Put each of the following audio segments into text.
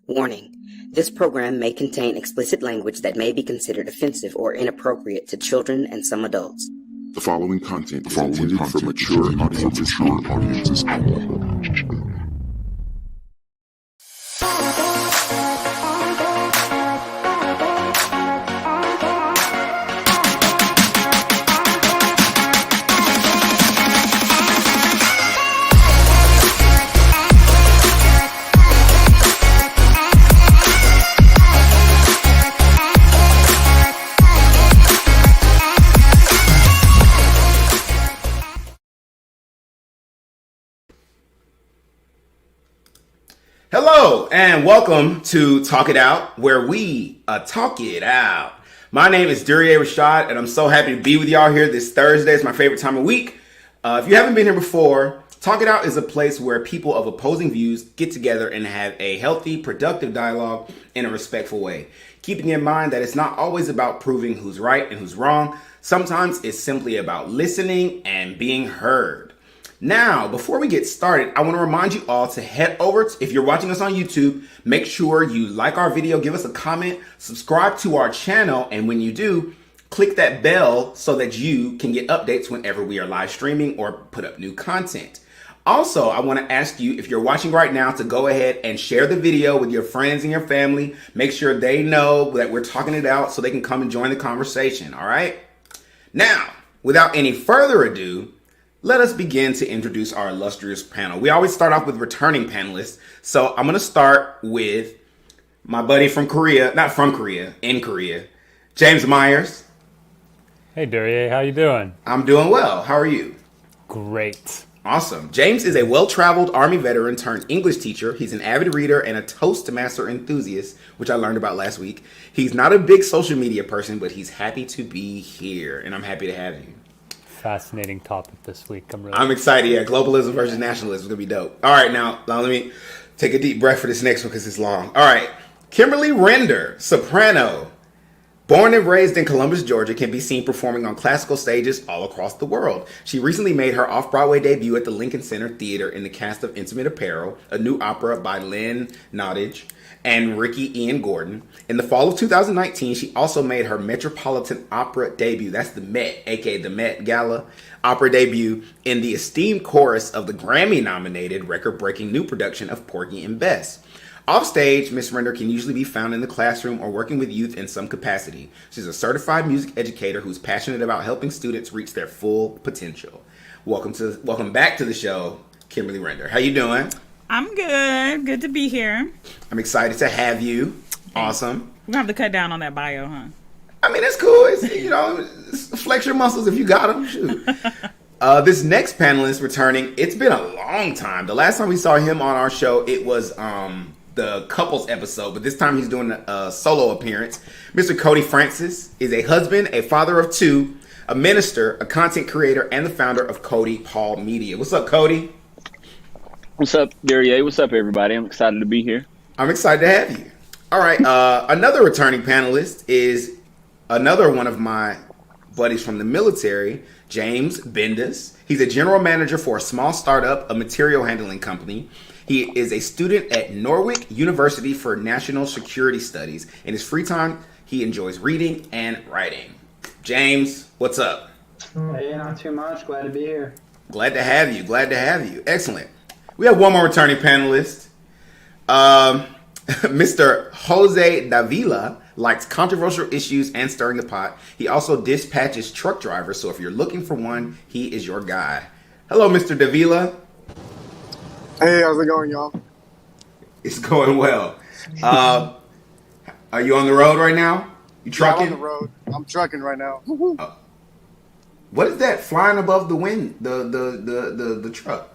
Warning: this program may contain explicit language that may be considered offensive or inappropriate to children and some adults. The following content is intended for mature audiences only. Hello and welcome to Talk It Out, where we talk it out. My name is Duryea Rashad, and I'm so happy to be with y'all here this Thursday. It's my favorite time of week. If you haven't been here before, Talk It Out is a place where people of opposing views get together and have a healthy, productive dialogue in a respectful way. Keeping in mind that it's not always about proving who's right and who's wrong. Sometimes it's simply about listening and being heard. Now, before we get started, I want to remind you all to head over if you're watching us on YouTube, make sure you like our video, give us a comment, subscribe to our channel, and when you do, click that bell so that you can get updates whenever we are live streaming or put up new content. Also, I want to ask you, if you're watching right now, to go ahead and share the video with your friends and your family. Make sure they know that we're talking it out so they can come and join the conversation, all right? Now, without any further ado, let us begin to introduce our illustrious panel. We always start off with returning panelists. So I'm going to start with my buddy from Korea, not from Korea, in Korea, James Myers. Hey, Duryea, how you doing? I'm doing well. How are you? Great. Awesome. James is a well-traveled Army veteran turned English teacher. He's an avid reader and a Toastmaster enthusiast, which I learned about last week. He's not a big social media person, but he's happy to be here, and I'm happy to have you. Fascinating topic this week. I'm excited. Yeah, globalism versus nationalism is going to be dope. All right, now let me take a deep breath for this next one because it's long. All right. Kimberly Render, soprano, born and raised in Columbus, Georgia, can be seen performing on classical stages all across the world. She recently made her off-Broadway debut at the Lincoln Center Theater in the cast of Intimate Apparel, a new opera by Lynn Nottage and Ricky Ian Gordon. In the fall of 2019, she also made her Metropolitan Opera debut. That's the Met, aka the Met Gala opera debut, in the esteemed chorus of the Grammy-nominated record-breaking new production of Porgy and Bess. Offstage, Miss Render can usually be found in the classroom or working with youth in some capacity. She's a certified music educator who's passionate about helping students reach their full potential. Welcome back to the show, Kimberly Render. How you doing? I'm good. Good to be here. I'm excited to have you. Awesome. We're going to have to cut down on that bio, huh? I mean, it's cool. It's flex your muscles if you got them. Shoot. This next panelist returning, it's been a long time. The last time we saw him on our show, it was the couples episode, but this time he's doing a solo appearance. Mr. Cody Francis is a husband, a father of two, a minister, a content creator, and the founder of Cody Paul Media. What's up, Cody? What's up, Duryea? What's up, everybody? I'm excited to be here. I'm excited to have you. All right. Another returning panelist is another one of my buddies from the military, James Bendis. He's a general manager for a small startup, a material handling company. He is a student at Norwich University for National Security Studies. In his free time, he enjoys reading and writing. James, what's up? Hey, not too much. Glad to be here. Glad to have you. Glad to have you. Excellent. We have one more returning panelist. Mr. Jose Davila likes controversial issues and stirring the pot. He also dispatches truck drivers, so if you're looking for one, he is your guy. Hello, Mr. Davila. Hey, how's it going, y'all? It's going well. Are you on the road right now? You trucking? Yeah, I'm on the road. I'm trucking right now. What is that flying above the wind? The truck.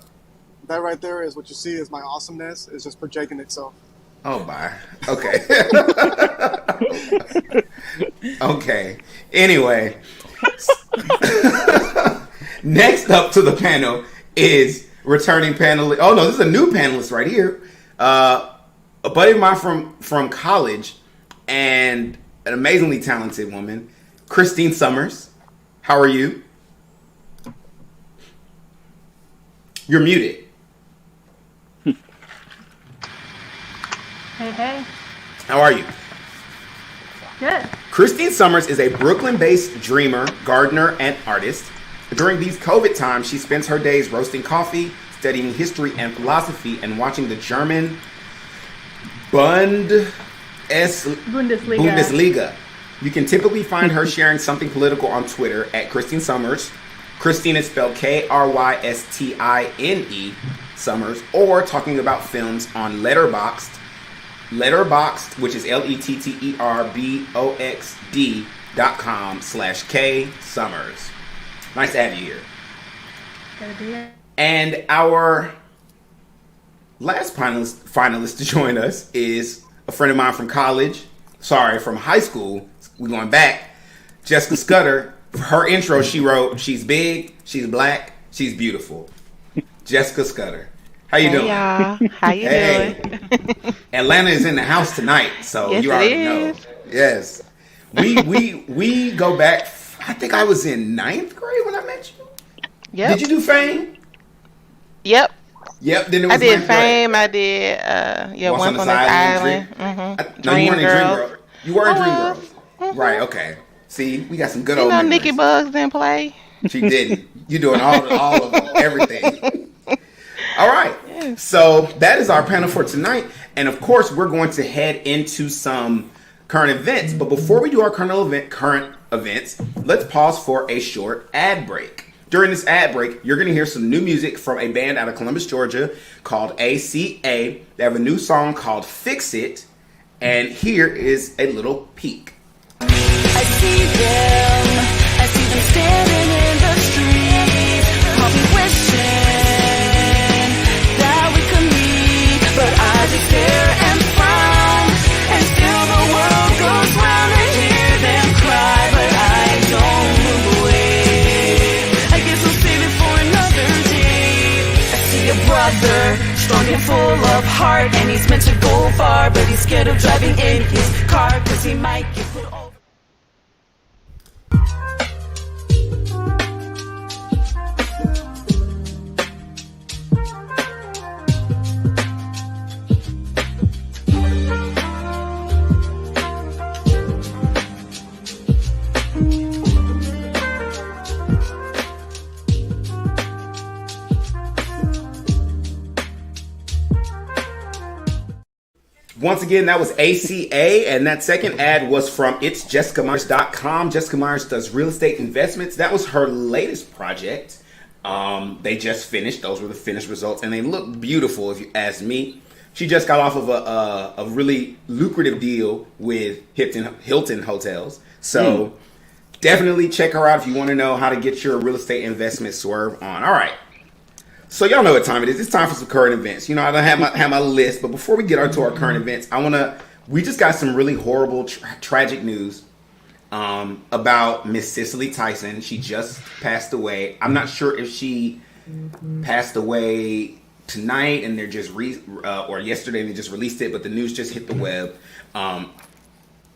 That right there is what you see is my awesomeness. It's just projecting itself. Oh, bye. Okay. Okay. Anyway. Next up to the panel is returning panelist. Oh, no, this is a new panelist right here. A buddy of mine from college and an amazingly talented woman, Christine Summers. How are you? You're muted. Hey, hey. How are you? Good. Christine Summers is a Brooklyn-based dreamer, gardener, and artist. During these COVID times, she spends her days roasting coffee, studying history and philosophy, and watching the German Bundesliga. You can typically find her sharing something political on Twitter at Christine Summers. Christine is spelled Krystine Summers, or talking about films on Letterboxd, which is letterboxd.com/K Summers. Nice to have you here. Good to be here. And our last finalist to join us is a friend of mine from from high school. We're going back. Jessica Scudder. For her intro, she wrote, "She's big, she's black, she's beautiful." Jessica Scudder. How you doing? Y'all. How you doing? Atlanta is in the house tonight, so Yes, you already it know. is. Yes. We go back. I think I was in 9th grade when I met you. Yep. Did you do Fame? Yep. Yep. Then it was I did 9th grade. Fame. I did Once Once on This Island. No, you weren't in Dream Girls. Girls. You were in I Dream was. Girls. Right, okay. See, we got some good You old know memories. Nikki Bugs didn't play. She didn't. You're doing all of them, everything. All right. So that is our panel for tonight. And of course, we're going to head into some current events. But before we do our current events, let's pause for a short ad break. During this ad break, you're going to hear some new music from a band out of Columbus, Georgia called ACA. They have a new song called Fix It. And here is a little peek. I see them standing in the street, probably wishing that we could meet, but I just stare and frown, and still the world goes round to hear them cry, but I don't move away. I guess I'll save it for another day. I see a brother, strong and full of heart, and he's meant to go far, but he's scared of driving in his car, cause he might get pulled over. Once again, that was ACA, and that second ad was from itsjessicamyers.com. Jessica Myers does real estate investments. That was her latest project. They just finished. Those were the finished results, and they look beautiful, if you ask me. She just got off of a really lucrative deal with Hilton Hotels. So definitely check her out if you want to know how to get your real estate investment swerve on. All right. So y'all know what time it is. It's time for some current events. You know, I don't have my list, but before we get into our current events, we just got some really horrible, tragic news about Miss Cicely Tyson. She just passed away. I'm not sure if she passed away tonight and they're just or yesterday and they just released it, but the news just hit the web.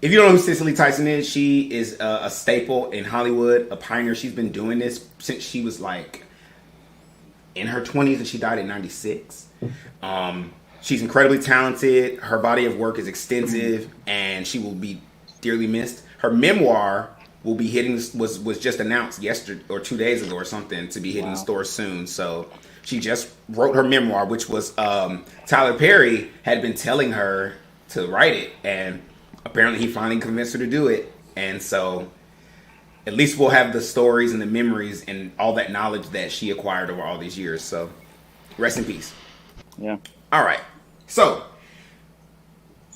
If you don't know who Cicely Tyson is, she is a staple in Hollywood, a pioneer. She's been doing this since she was like in her 20s, and she died at 96. She's incredibly talented. Her body of work is extensive, and she will be dearly missed. Her memoir will be hitting was just announced yesterday or 2 days ago or something to be hitting stores soon. So she just wrote her memoir, which was Tyler Perry had been telling her to write it, and apparently he finally convinced her to do it. And so at least we'll have the stories and the memories and all that knowledge that she acquired over all these years. So rest in peace. Yeah. All right. So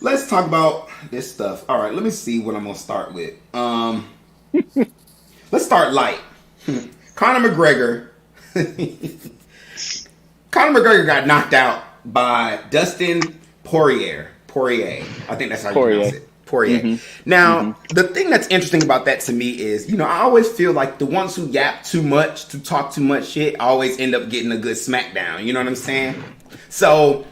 let's talk about this stuff. All right. Let me see what I'm going to start with. Let's start light. Conor McGregor. Conor McGregor got knocked out by Dustin Poirier. I think that's how you pronounce it. Poirier. Mm-hmm. Now, the thing that's interesting about that to me is, you know, I always feel like the ones who yap too much, to talk too much shit, always end up getting a good smackdown. You know what I'm saying? So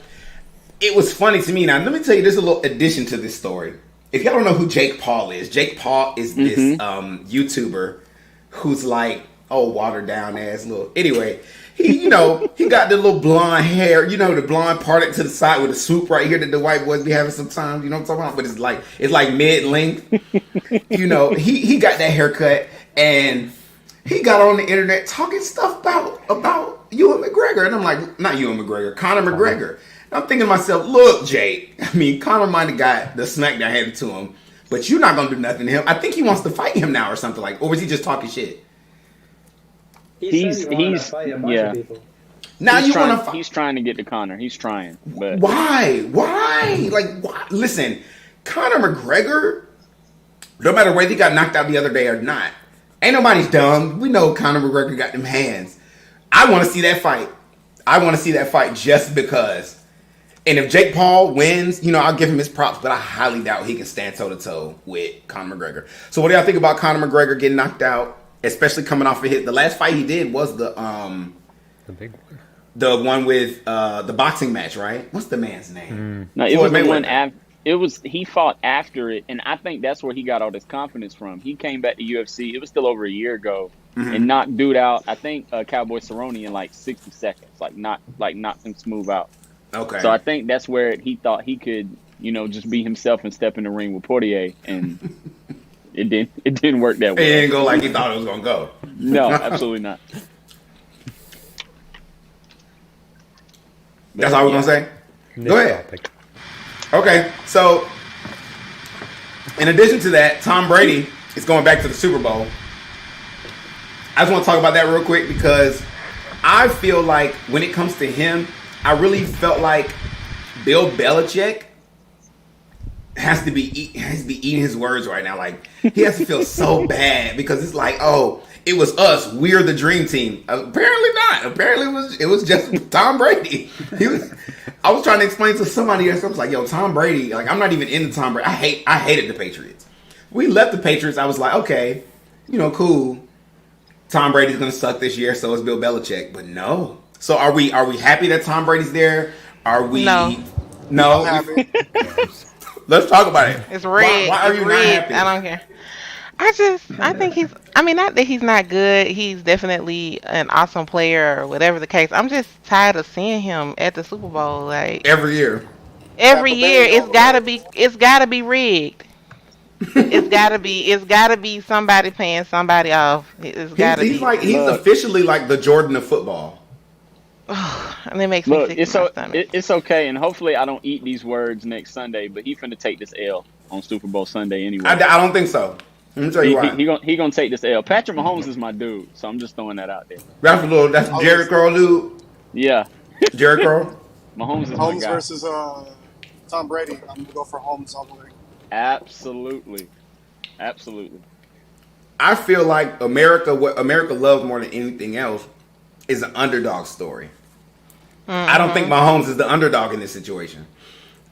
it was funny to me. Now, let me tell you, there's a little addition to this story. If y'all don't know who Jake Paul is this YouTuber who's like, watered down ass little. Anyway, he got the little blonde hair, the blonde parted to the side with the swoop right here that the white boys be having sometimes. You know what I'm talking about? But it's like mid length. He got that haircut, and he got on the internet talking stuff about Ewan McGregor, and I'm like, not Ewan McGregor, Conor McGregor. And I'm thinking to myself, look, Jake. I mean, Conor might have got the smack that handed to him, but you're not gonna do nothing to him. I think he wants to fight him now or something or was he just talking shit? He's yeah. Now you want to fight? He's trying to get to Conor. He's trying, but why? Like, why? Listen, Conor McGregor. No matter whether he got knocked out the other day or not, ain't nobody's dumb. We know Conor McGregor got them hands. I want to see that fight. I want to see that fight just because. And if Jake Paul wins, I'll give him his props, but I highly doubt he can stand toe to toe with Conor McGregor. So what do y'all think about Conor McGregor getting knocked out? Especially coming off of the last fight he did was the big one. The one with the boxing match, right? What's the man's name? No, it was the one he fought after it, and I think that's where he got all his confidence from. He came back to UFC. It was still over a year ago, and knocked dude out. I think Cowboy Cerrone in like 60 seconds, knocked him smooth out. Okay. So I think that's where he thought he could, just be himself and step in the ring with Poirier, and it didn't work that way. It didn't go like he thought it was gonna go. No, absolutely not. That's all we're gonna say? Go ahead. Topic. Okay, so in addition to that, Tom Brady is going back to the Super Bowl. I just want to talk about that real quick because I feel like when it comes to him, I really felt like Bill Belichick has to be eating his words right now. Like, he has to feel so bad because it's like, oh, it was us. We're the dream team. Apparently not. Apparently it was just Tom Brady. I was trying to explain to somebody else. I was like, yo, Tom Brady. Like, I'm not even into Tom Brady. I hated the Patriots. We left the Patriots. I was like, okay, cool. Tom Brady's gonna suck this year. So is Bill Belichick. But no. So are we happy that Tom Brady's there? Are we? No. Let's talk about it. It's rigged. Why are you not happy? I don't care. I think not that he's not good. He's definitely an awesome player or whatever the case. I'm just tired of seeing him at the Super Bowl like every year. Every year it's gotta be rigged. It's gotta be somebody paying somebody off. It's gotta be. He's officially like the Jordan of football. And it makes me sick to my stomach. It's okay, and hopefully I don't eat these words next Sunday. But he finna take this L on Super Bowl Sunday anyway. I don't think so. Let me tell you why. He gonna take this L. Patrick Mahomes is my dude, so I'm just throwing that out there. That's Jared Crow dude. Yeah, Jared Crow. Mahomes is my guy. Versus Tom Brady. I'm gonna go for Holmes all the way. Absolutely. I feel like what America loves more than anything else is an underdog story. Mm-hmm. I don't think Mahomes is the underdog in this situation.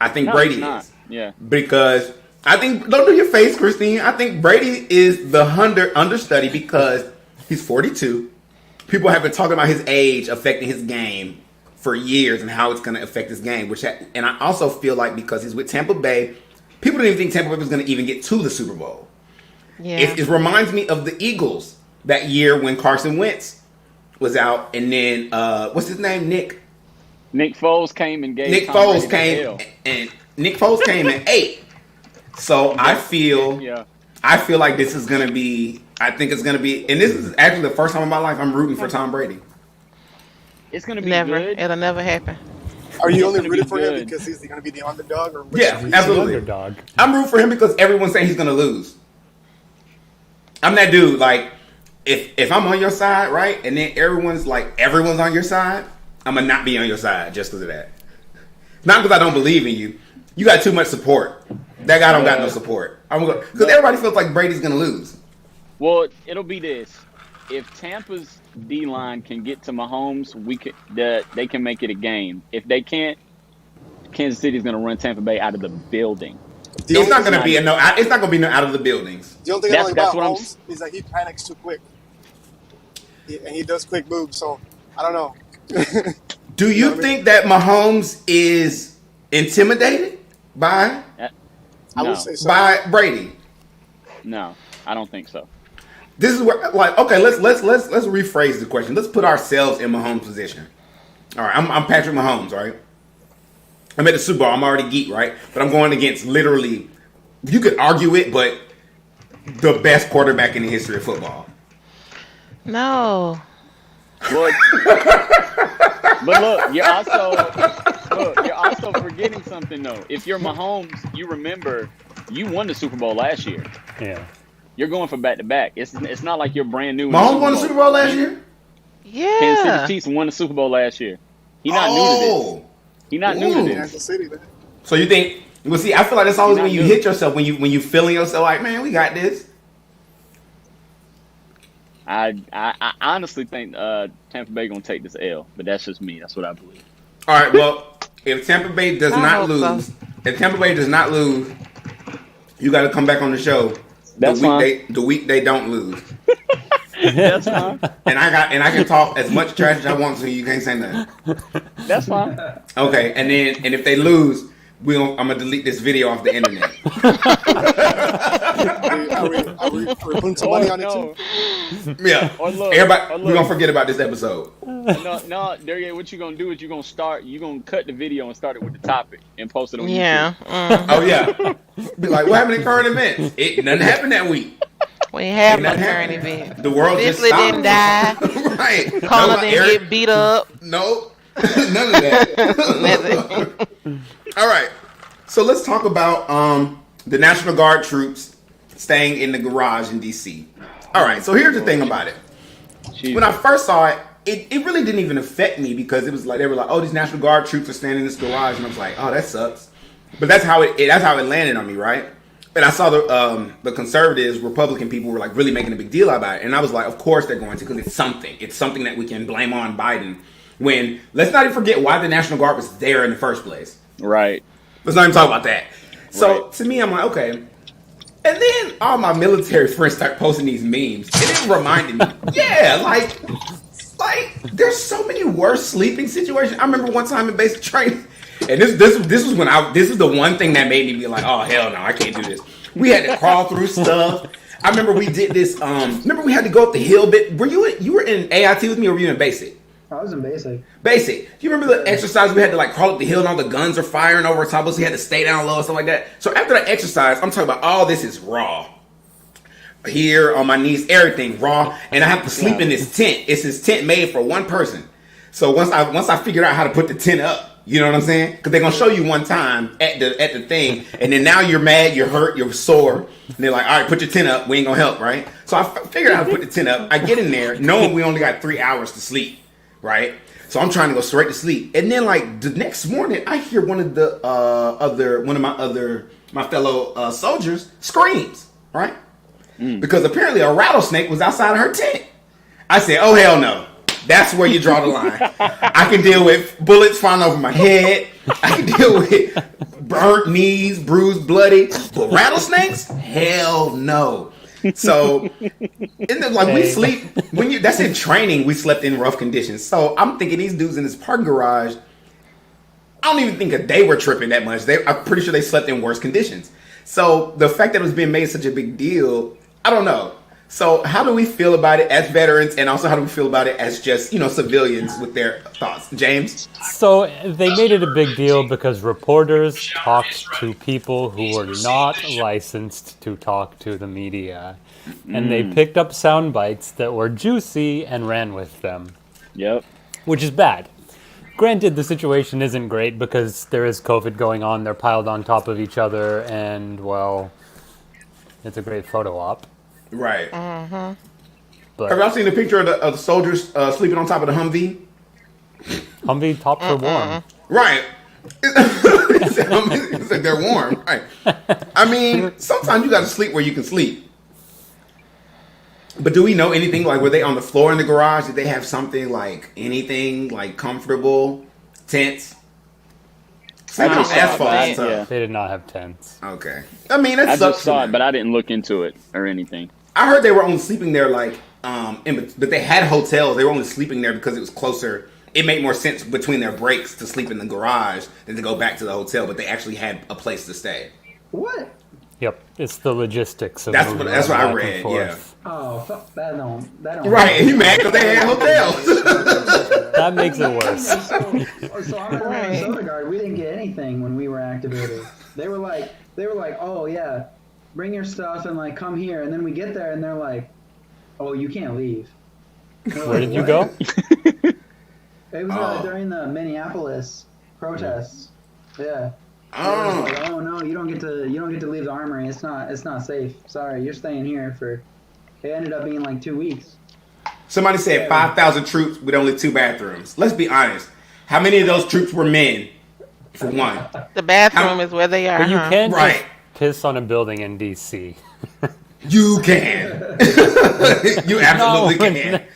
I think Brady is. Yeah. Because I think, don't do your face, Christine. I think Brady is the understudy because he's 42. People have been talking about his age affecting his game for years and how it's going to affect his game. And I also feel like because he's with Tampa Bay, people didn't even think Tampa Bay was going to even get to the Super Bowl. Yeah. It reminds me of the Eagles that year when Carson Wentz was out, and then what's his name? Nick Foles came and gave. Nick Foles came and ate. So I feel like this is gonna be. I think it's gonna be, and this is actually the first time in my life I'm rooting for Tom Brady. It's gonna be good. It'll never happen. Are you only rooting for him because he's gonna be the underdog, or yeah, absolutely. Underdog. I'm rooting for him because everyone's saying he's gonna lose. I'm that dude. Like, if I'm on your side, right, and then everyone's on your side, I'm gonna not be on your side just because of that. Not because I don't believe in you. You got too much support. That guy don't got no support. Because everybody feels like Brady's gonna lose. Well, it'll be this: if Tampa's D-line can get to Mahomes, they can make it a game. If they can't, Kansas City's gonna run Tampa Bay out of the building. It's not gonna be no out of the buildings. The only thing I like about Mahomes is that he panics too quick, and he does quick moves. So I don't know. Do you think that Mahomes is intimidated by I would say so. by Brady? No, I don't think so. this is where, like, okay, let's rephrase the question. Let's put ourselves in Mahomes' position. All right, I'm Patrick Mahomes, right? I'm at the Super Bowl. I'm already geek, right? But I'm going against literally, you could argue it, but the best quarterback in the history of football. No. Look, but look, you're also forgetting something though. If you're Mahomes, you remember you won the Super Bowl last year. Yeah. You're going for back to back. It's not like you're brand new. Mahomes won the Super Bowl last year? Yeah. Kansas City Chiefs won the Super Bowl last year. He's not new to this. He's not new to this. Kansas City, man. So you think? Well, see, I feel like that's always You're when not you new. hit yourself, when you feeling yourself like, man, we got this. I honestly think Tampa Bay gonna take this L, but that's just me. That's what I believe. All right. Well, if Tampa Bay does I not hope so. lose, if Tampa Bay does not lose, you got to come back on the show. That's fine. The week they don't lose, That's fine. and I can talk as much trash as I want to. You can't say nothing. That's fine. Okay. And if they lose, I'm gonna delete this video off the internet. Are we putting some money on it too? Yeah. Or look, Everybody, we're gonna forget about this episode. No, Darius, what you gonna do is you're gonna cut the video and start it with the topic and post it on Yeah. YouTube. Oh yeah. Be like, what happened in current events? Nothing happened that week. We ain't have no Nothing current happened. event. The world just Bisley stopped. didn't die. Right. Connor No, didn't Eric- get beat up. No. None of that. All right. So let's talk about the National Guard troops staying in the garage in D.C. All right. So here's the thing about it. When I first saw it, it really didn't even affect me because it was like they were like, oh, these National Guard troops are standing in this garage, and I was like, oh, that sucks. But that's how it landed on me, right? And I saw the conservatives, Republican people were like really making a big deal about it, and I was like, of course they're going to, because it's something that we can blame on Biden. When let's not even forget why the National Guard was there in the first place. Right. Let's not even talk about that. So Right. to me, I'm like, okay. And then all my military friends start posting these memes, and it reminded me, yeah, like there's so many worse sleeping situations. I remember one time in basic training, and this was the one thing that made me be like, oh hell no, I can't do this. We had to crawl through stuff. I remember we did this. Remember we had to go up the hill bit. You were in AIT with me, or were you in basic? I was in basic. Basic. Do you remember the exercise we had to like crawl up the hill and all the guns are firing over top of us? We had to stay down low and stuff like that. So after that exercise, I'm talking about all this is raw. Here on my knees, everything raw, and I have to sleep in this tent. It's this tent made for one person. So once I figured out how to put the tent up, you know what I'm saying? Because they're gonna show you one time at the thing, and then now you're mad, you're hurt, you're sore, and they're like, all right, put your tent up. We ain't gonna help, right? So I figured out how to put the tent up. I get in there, knowing we only got 3 hours to sleep, right? So I'm trying to go straight to sleep, and then like the next morning, I hear one of my fellow soldiers screams, right? Because apparently a rattlesnake was outside of her tent. I said, oh hell no. That's where you draw the line. I can deal with bullets flying over my head. I can deal with burnt knees, bruised, bloody. But rattlesnakes? Hell no. So, we sleep, that's in training, we slept in rough conditions. So I'm thinking these dudes in this parking garage, I don't even think that they were tripping that much. I'm pretty sure they slept in worse conditions. So the fact that it was being made such a big deal, I don't know. So how do we feel about it as veterans, and also how do we feel about it as just, civilians with their thoughts? James? So they made it a big deal because reporters talked to people who were not licensed to talk to the media. And they picked up sound bites that were juicy and ran with them. Yep. Which is bad. Granted, the situation isn't great because there is COVID going on. They're piled on top of each other, and, well, it's a great photo op. Right. But have y'all seen the picture of the soldiers sleeping on top of the Humvee? Humvee tops are warm. Right. It's like they're warm. Right. I mean, sometimes you got to sleep where you can sleep. But do we know anything, like, were they on the floor in the garage? Did they have something, like, anything, like, comfortable? Tents? Asphalt and stuff. Yeah. They did not have tents. Okay. I mean, that I sucks. just saw it, but I didn't look into it or anything. I heard they were only sleeping there, like, but they had hotels. They were only sleeping there because it was closer. It made more sense between their breaks to sleep in the garage than to go back to the hotel, but they actually had a place to stay. What? Yep, it's the logistics of That's moving what I back and read, forth. Oh, fuck, that don't. Right, he mad because they had hotels. That makes it worse. So I'm in the Minnesota Guard. We didn't get anything when we were activated. They were like, oh yeah, bring your stuff and like come here. And then we get there and they're like, oh, you can't leave. Where did you go? It was during the Minneapolis protests. Yeah. Oh. Like, oh no, you don't get to leave the armory. It's not safe. Sorry, you're staying here for. It ended up being like 2 weeks. Somebody said 5,000 troops with only 2 bathrooms. Let's be honest. How many of those troops were men? For one. The bathroom is where they are. But you can't Right. just piss on a building in D.C. You can. You absolutely can.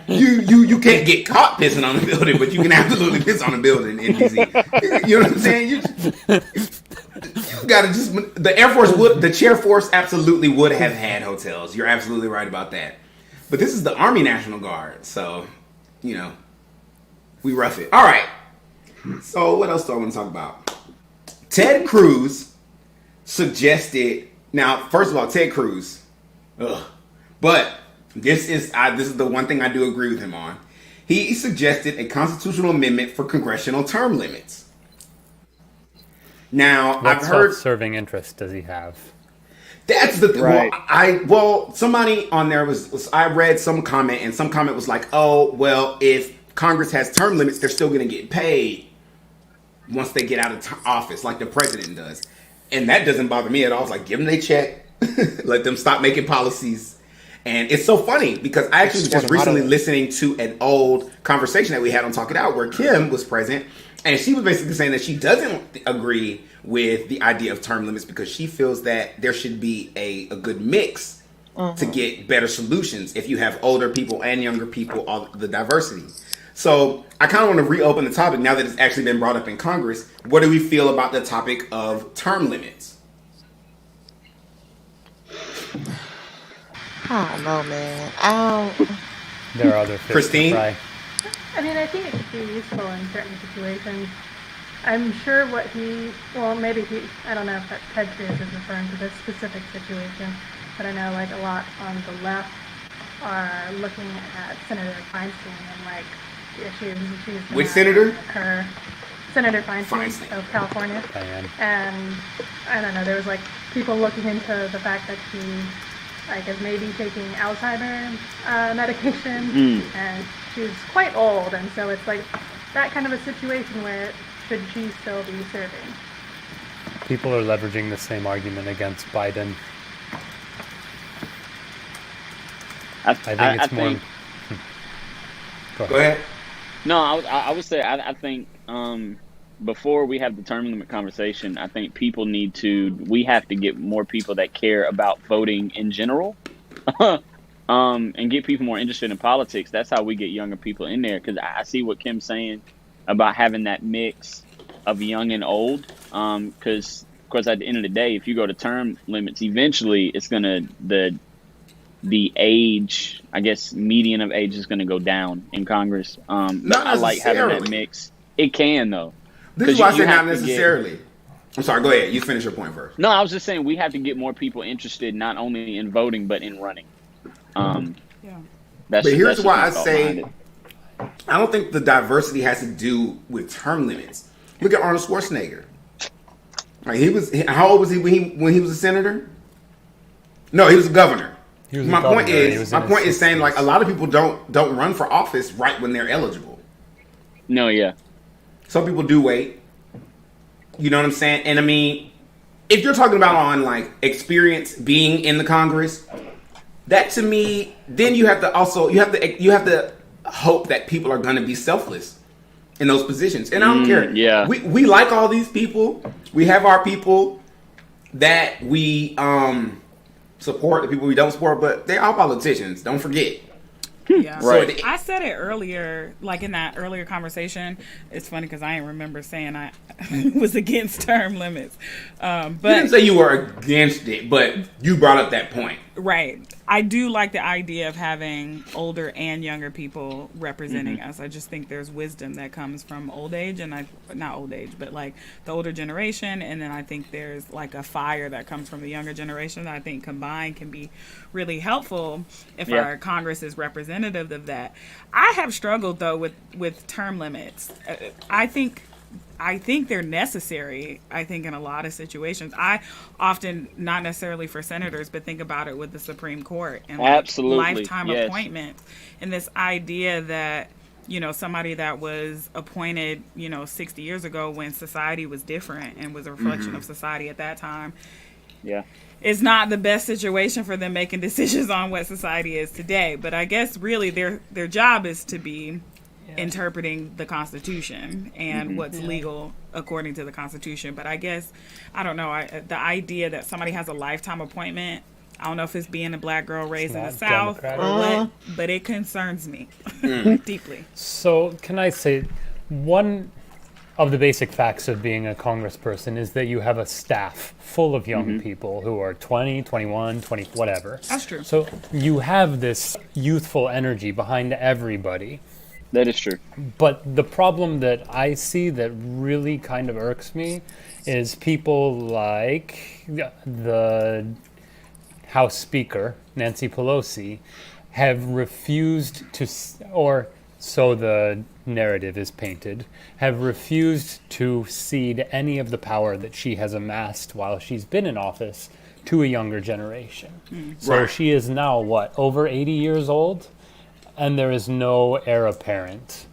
You can't get caught pissing on a building, but you can absolutely piss on a building in DC. You know what I'm saying? You gotta just the Air Force the Chair Force absolutely would have had hotels. You're absolutely right about that. But this is the Army National Guard, so we rough it. All right. So what else do I want to talk about? Ted Cruz suggested. Now, first of all, Ted Cruz. Ugh. But this is the one thing I do agree with him on. He suggested a constitutional amendment for congressional term limits. Now, What I've heard self-serving interest does he have? that's the thing. Right. Well, somebody on there I read some comment, and some comment was like, "Oh, well, if Congress has term limits, they're still going to get paid once they get out of office, like the president does." And that doesn't bother me at all. It's like, give them their check, let them stop making policies. And it's so funny because I actually was just recently listening to an old conversation that we had on Talk It Out where Kim was present, and she was basically saying that she doesn't agree with the idea of term limits because she feels that there should be a good mix to get better solutions if you have older people and younger people, all the diversity. So I kind of want to reopen the topic now that it's actually been brought up in Congress. What do we feel about the topic of term limits? I don't know, man. There are other fish Christine? to fry. I mean, I think it could be useful in certain situations. I'm sure I don't know if Ted Cruz is referring to this specific situation, but I know like a lot on the left are looking at Senator Feinstein and like the issues. Which senator? Senator Feinstein of California. And I don't know, there was like people looking into the fact that she like is maybe taking Alzheimer's medication, and she's quite old, and so it's like that kind of a situation where should she still be serving? People are leveraging the same argument against Biden. I think it's more. Go ahead. No, I would say I think before we have the term limit conversation, I think we have to get more people that care about voting in general, and get people more interested in politics. That's how we get younger people in there. Because I see what Kim's saying about having that mix of young and old. Because of course, at the end of the day, if you go to term limits, eventually it's gonna the age, I guess, median of age is going to go down in Congress. Not I like having necessarily. that mix. It can, though. This is why I you said not have to necessarily. I'm sorry, go ahead. You finish your point first. No, I was just saying we have to get more people interested not only in voting but in running. But here's why I say I don't think the diversity has to do with term limits. Look at Arnold Schwarzenegger. Like how old was he when he was a senator? No, he was a governor. My point is saying like a lot of people don't run for office right when they're eligible. No, yeah. Some people do wait. You know what I'm saying? And I mean, if you're talking about on like experience being in the Congress, that to me, then you have to hope that people are going to be selfless in those positions. And I don't care. Yeah. We like all these people. We have our people that we support, the people we don't support, but they're all politicians. Don't forget. Yeah. Right. I said it earlier, like in that earlier conversation. It's funny because I didn't remember saying I was against term limits. But you didn't say you were against it, but you brought up that point. Right. I do like the idea of having older and younger people representing us. I just think there's wisdom that comes from old age, and not old age, but like the older generation. And then I think there's like a fire that comes from the younger generation that I think combined can be really helpful if our Congress is representative of that. I have struggled though with term limits. I think they're necessary, in a lot of situations. I often, not necessarily for senators, but think about it with the Supreme Court and lifetime appointments. And this idea that, somebody that was appointed, 60 years ago when society was different and was a reflection of society at that time. Yeah. It's not the best situation for them making decisions on what society is today. But I guess really their job is to be interpreting the Constitution and what's legal according to the Constitution. But I guess, I don't know, the idea that somebody has a lifetime appointment, I don't know if it's being a black girl raised in the South or what, but it concerns me deeply. So can I say, one of the basic facts of being a congressperson is that you have a staff full of young people who are 20, 21, 20, whatever. That's true. So you have this youthful energy behind everybody. That is true. But the problem that I see that really kind of irks me is people like the House Speaker, Nancy Pelosi, have refused to, or so the narrative is painted, have refused to cede any of the power that she has amassed while she's been in office to a younger generation. So she is now, over 80 years old? And there is no heir apparent.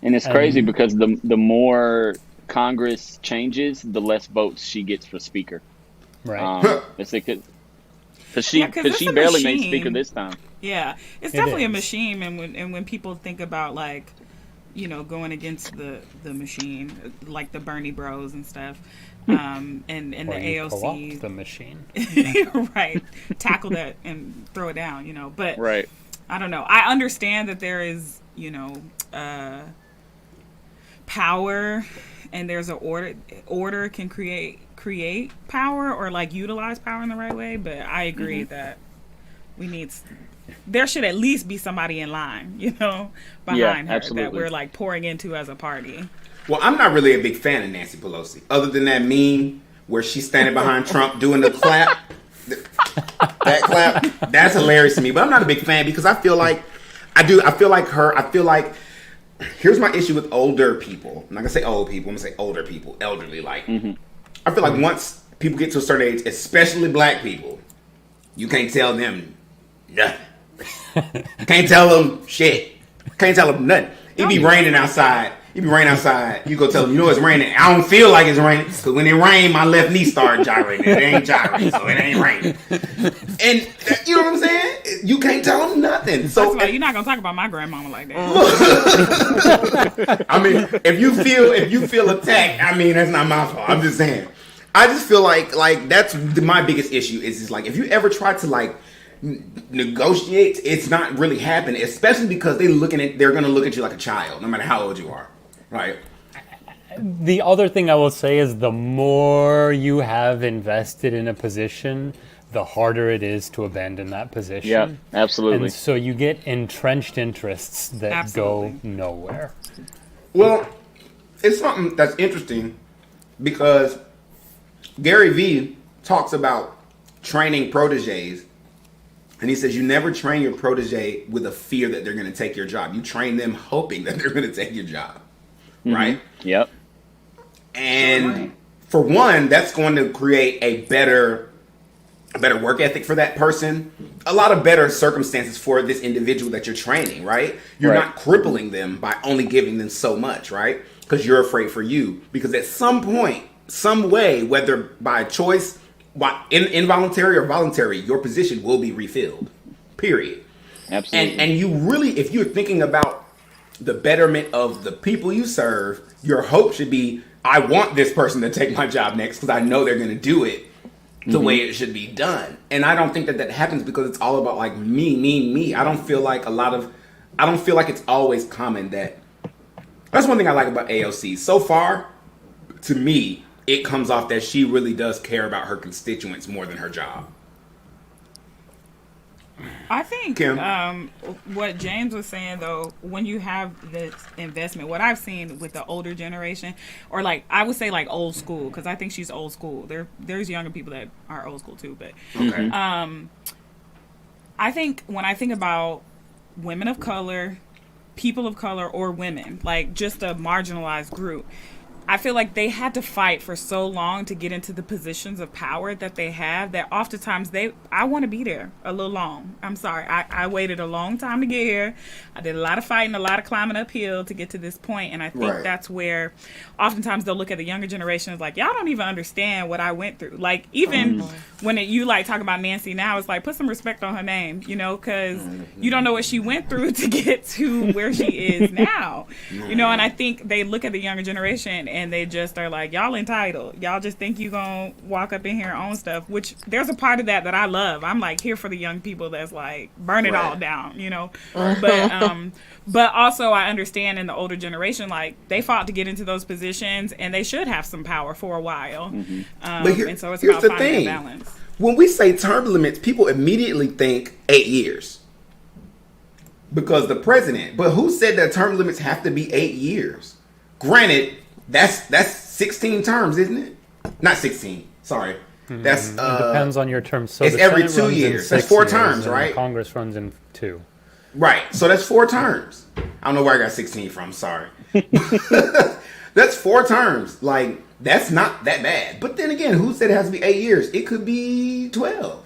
And it's crazy because the more Congress changes, the less votes she gets for Speaker. Right. It's because she barely made Speaker this time. Yeah, it's definitely a machine. And when people think about going against the machine, like the Bernie Bros and stuff, and the AOC, the machine, right? Tackle that and throw it down, But right. I don't know. I understand that there is, power, and there's an order. Order can create power or utilize power in the right way. But I agree that there should at least be somebody in line, behind her that we're pouring into as a party. Well, I'm not really a big fan of Nancy Pelosi, other than that meme where she's standing behind Trump doing the clap. That clap, that's hilarious to me. But I'm not a big fan because I feel like here's my issue with older people. I'm not gonna say old people, I'm gonna say older people, elderly. I feel like once people get to a certain age, especially black people, you can't tell them nothing. Can't tell them shit. Can't tell them nothing. It be raining outside. You go tell them, it's raining. I don't feel like it's raining. Because when it rained, my left knee started gyrating. It ain't gyrating, so it ain't raining. And you know what I'm saying? You can't tell them nothing. So you're not going to talk about my grandmama like that. I mean, if you feel attacked, that's not my fault. I'm just saying. I just feel like that's my biggest issue is if you ever try to negotiate, it's not really happening, especially because they're going to look at you like a child, no matter how old you are. Right. The other thing I will say is the more you have invested in a position, the harder it is to abandon that position. Yeah, absolutely. And so you get entrenched interests that go nowhere. Well, it's something that's interesting because Gary Vee talks about training proteges. And he says you never train your protege with a fear that they're going to take your job. You train them hoping that they're going to take your job. Right? Yep. And for one, that's going to create a better work ethic for that person. A lot of better circumstances for this individual that you're training, right? You're not crippling them by only giving them so much, right? Because you're afraid for you. Because at some point, some way, whether by choice, involuntary or voluntary, your position will be refilled. Period. Absolutely. And you really, if you're thinking about the betterment of the people you serve, your hope should be, I want this person to take my job next because I know they're going to do it the way it should be done. And I don't think that happens because it's all about me. I don't feel like it's always common that. That's one thing I like about AOC. So far, to me, it comes off that she really does care about her constituents more than her job. I think Kim? What James was saying, though, when you have this investment, what I've seen with the older generation, or like I would say like old school, because I think she's old school. There's younger people that are old school too, but Okay. I think when I think about women of color, people of color, or women, like just a marginalized group, I feel like they had to fight for so long to get into the positions of power that they have, that oftentimes I want to be there a little long. I'm sorry. I waited a long time to get here. I did a lot of fighting, a lot of climbing uphill to get to this point. And I think that's where oftentimes they'll look at the younger generation as like, y'all don't even understand what I went through. Like, even when you like talk about Nancy now, it's like, put some respect on her name, you know, because you don't know what she went through to get to where she is now, you know. And I think they look at the younger generation and they just are like, y'all entitled. Y'all just think you gonna walk up in here and own stuff, which there's a part of that I love. I'm like here for the young people that's like, burn it all down, you know. But also I understand in the older generation, like they fought to get into those positions and they should have some power for a while. And so it's about finding a balance. When we say term limits, people immediately think 8 years. Because the president, but who said that term limits have to be 8 years? Granted, that's 16 terms, isn't it? Not 16. Sorry. That's it depends on your term. So it's the every Senate 2 years. That's 6 4 years, terms, and right? Congress runs in 2. Right. So that's 4 terms. I don't know where I got 16 from. Sorry. That's 4 terms. Like, that's not that bad. But then again, who said it has to be 8 years? It could be 12.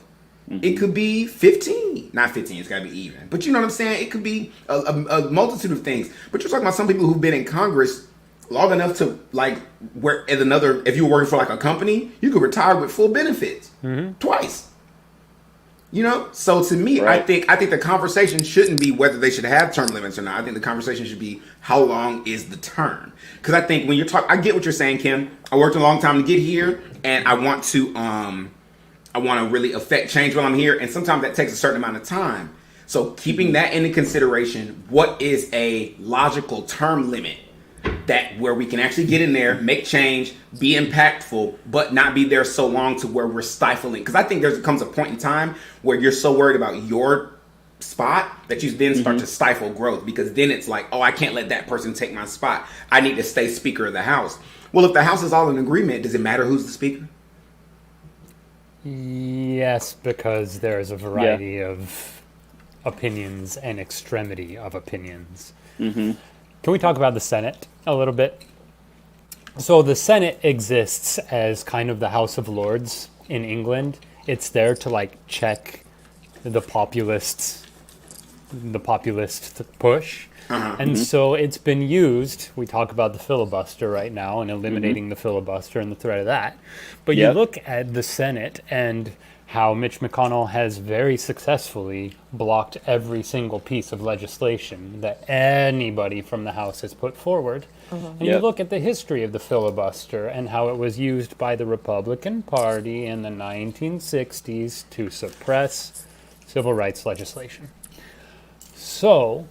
It could be 15. Not 15. It's got to be even. But you know what I'm saying? It could be a multitude of things. But you're talking about some people who've been in Congress long enough to, like, if you were working for like a company, you could retire with full benefits twice. You know, so to me, I think the conversation shouldn't be whether they should have term limits or not. I think the conversation should be how long is the term. Because I think when you're talking, I get what you're saying, Kim. I worked a long time to get here, and I want to really affect change while I'm here, and sometimes that takes a certain amount of time. So keeping that into consideration, what is a logical term limit that where we can actually get in there, make change, be impactful, but not be there so long to where we're stifling? Because I think there comes a point in time where you're so worried about your spot that you then start to stifle growth, because then it's like, oh, I can't let that person take my spot. I need to stay Speaker of the House. Well, if the House is all in agreement, does it matter who's the Speaker? Yes, because there's a variety of opinions and extremity of opinions. Can we talk about the Senate a little bit? So the Senate exists as kind of the House of Lords in England. It's there to like check the populist push. And so it's been used. We talk about the filibuster right now and eliminating the filibuster and the threat of that. But you look at the Senate and how Mitch McConnell has very successfully blocked every single piece of legislation that anybody from the House has put forward. And you look at the history of the filibuster and how it was used by the Republican Party in the 1960s to suppress civil rights legislation. So,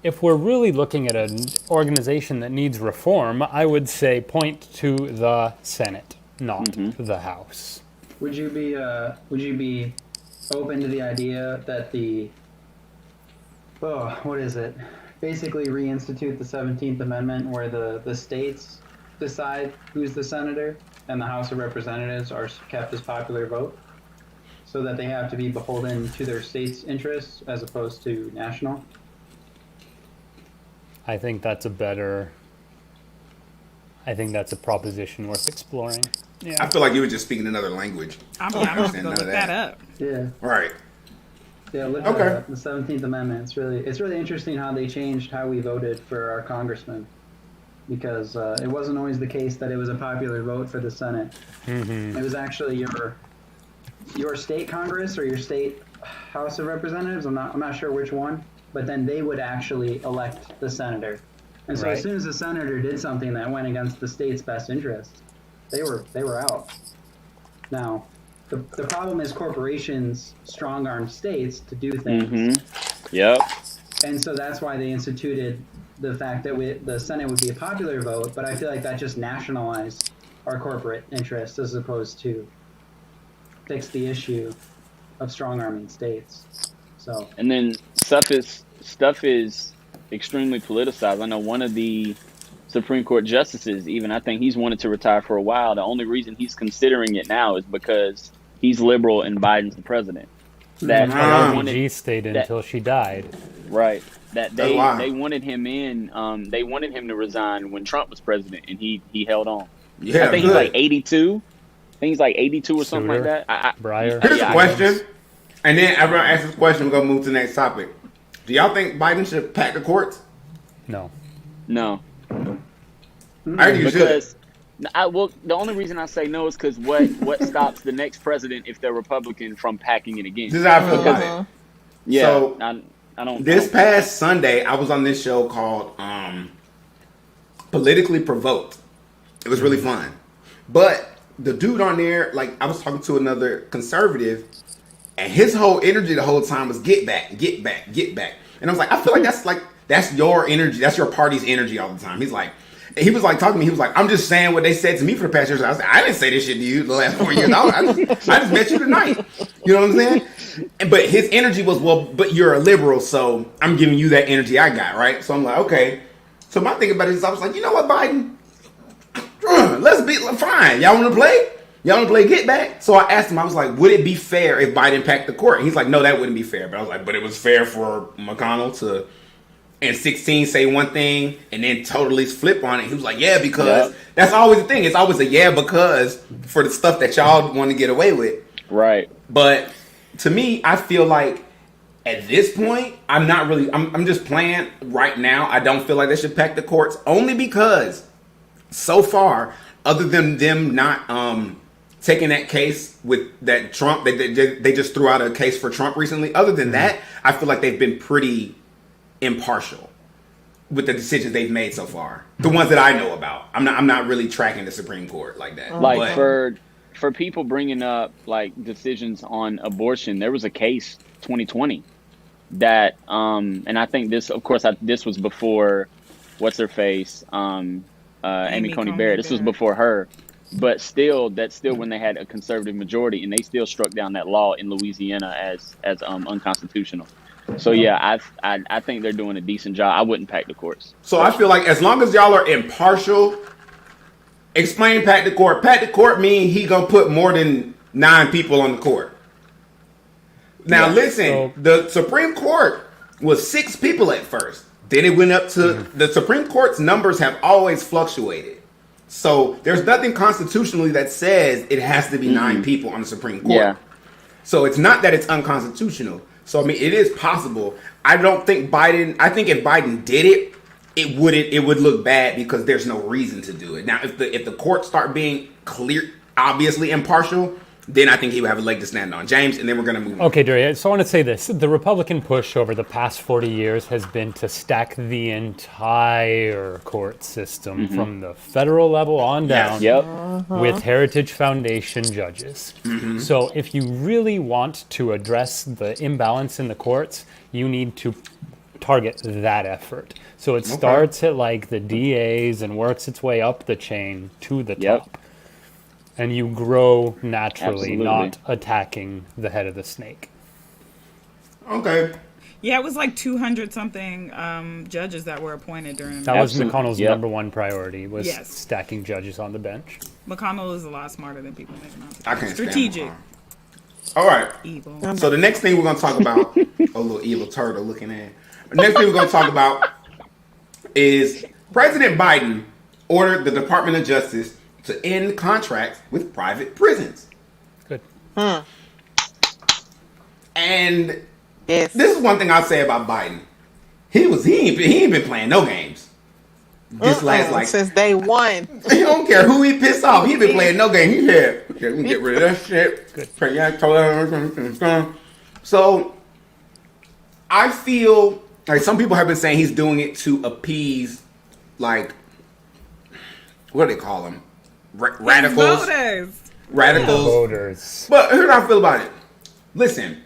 if we're really looking at an organization that needs reform, I would say point to the Senate, not the House. Would you be open to the idea that basically reinstitute the 17th Amendment, where the states decide who's the senator and the House of Representatives are kept as popular vote, so that they have to be beholden to their state's interests as opposed to national? I think that's a proposition worth exploring. Yeah. I feel like you were just speaking another language. I'm just gonna look that up. Yeah. Right. Yeah, look at the 17th Amendment. It's really interesting how they changed how we voted for our congressmen, because it wasn't always the case that it was a popular vote for the Senate. It was actually your state Congress or your state House of Representatives. I'm not sure which one, but then they would actually elect the senator. And so as soon as the senator did something that went against the state's best interests, they were out. Now, the problem is corporations strong-arm states to do things. And so that's why they instituted the fact that the Senate would be a popular vote, but I feel like that just nationalized our corporate interests as opposed to fix the issue of strong-arming states. So And then stuff is extremely politicized. I know one of the Supreme Court justices, even I think he's wanted to retire for a while. The only reason he's considering it now is because he's liberal and Biden's the president. That LBG stayed until she died. Right. That they wanted him in. They wanted him to resign when Trump was president, and he held on. Yeah, I think he's like 82. I think he's like 82 or something like that. Breyer. Here's a question, and then after I ask this question, we're gonna move to the next topic. Do y'all think Biden should pack the courts? No. No. I think you should. Well, the only reason I say no is because what stops the next president if they're Republican from packing it again? This is how I feel about it. Yeah, So, I don't. This past Sunday, I was on this show called Politically Provoked. It was really fun. But the dude on there, like, I was talking to another conservative, and his whole energy the whole time was get back, get back, get back. And I was like, I feel like that's your energy. That's your party's energy all the time. He was like talking to me. He was like, I'm just saying what they said to me for the past years. I was like, I didn't say this shit to you the last 4 years. I just met you tonight. You know what I'm saying? But his energy was, well, but you're a liberal, so I'm giving you that energy I got, right? So I'm like, okay. So my thing about it is, I was like, you know what, Biden? Let's be fine. Y'all want to play? Y'all want to play get back? So I asked him, I was like, would it be fair if Biden packed the court? And he's like, no, that wouldn't be fair. But I was like, but it was fair for McConnell to, in 16, say one thing and then totally flip on it. He was like, yeah, because that's always the thing. It's always a yeah, because for the stuff that y'all want to get away with. Right. But to me, I feel like at this point, I'm just playing right now. I don't feel like they should pack the courts only because so far, other than them not taking that case with that Trump, they just threw out a case for Trump recently. Other than that, I feel like they've been pretty impartial with the decisions they've made so far. The ones that I know about. I'm not really tracking the Supreme Court like that. Like for people bringing up like decisions on abortion, there was a case 2020 that and I think this, of course, this was before what's her face, Amy Coney Barrett. This was before her, but that's still when they had a conservative majority, and they still struck down that law in Louisiana as unconstitutional. So yeah, I think they're doing a decent job. I wouldn't pack the courts. So I feel like as long as y'all are impartial, explain pack the court. Pack the court mean he gonna put more than 9 people on the court. Now listen, the Supreme Court was 6 people at first. Then it went up to the Supreme Court's numbers have always fluctuated. So there's nothing constitutionally that says it has to be 9 people on the Supreme Court. Yeah. So it's not that it's unconstitutional. So I mean, it is possible. I don't think Biden. I think if Biden did it, it would look bad because there's no reason to do it. Now, if the courts start being clear, obviously impartial, then I think he would have a leg to stand on. James, and then we're going to move on. Okay, Darius, so I want to say this. The Republican push over the past 40 years has been to stack the entire court system from the federal level on down with Heritage Foundation judges. So if you really want to address the imbalance in the courts, you need to target that effort. So it starts at like the DAs and works its way up the chain to the top. And you grow naturally, not attacking the head of the snake. Okay. Yeah, it was like 200 something judges that were appointed during that was McConnell's number one priority, was stacking judges on the bench. McConnell is a lot smarter than people make him out to be. I can't Strategic. All right. Evil. So the next thing we're going to talk about, a little evil turtle looking at. The next thing we're going to talk about is President Biden ordered the Department of Justice to end contracts with private prisons. Good. And this is one thing I'll say about Biden. He ain't been playing no games. This last since day one. He don't care who he pissed off. He been playing no game. He said, "We can get rid of that shit." Good. So I feel like some people have been saying he's doing it to appease, like, what do they call them? Radicals. Radicals. Voters. But here's how I feel about it. Listen,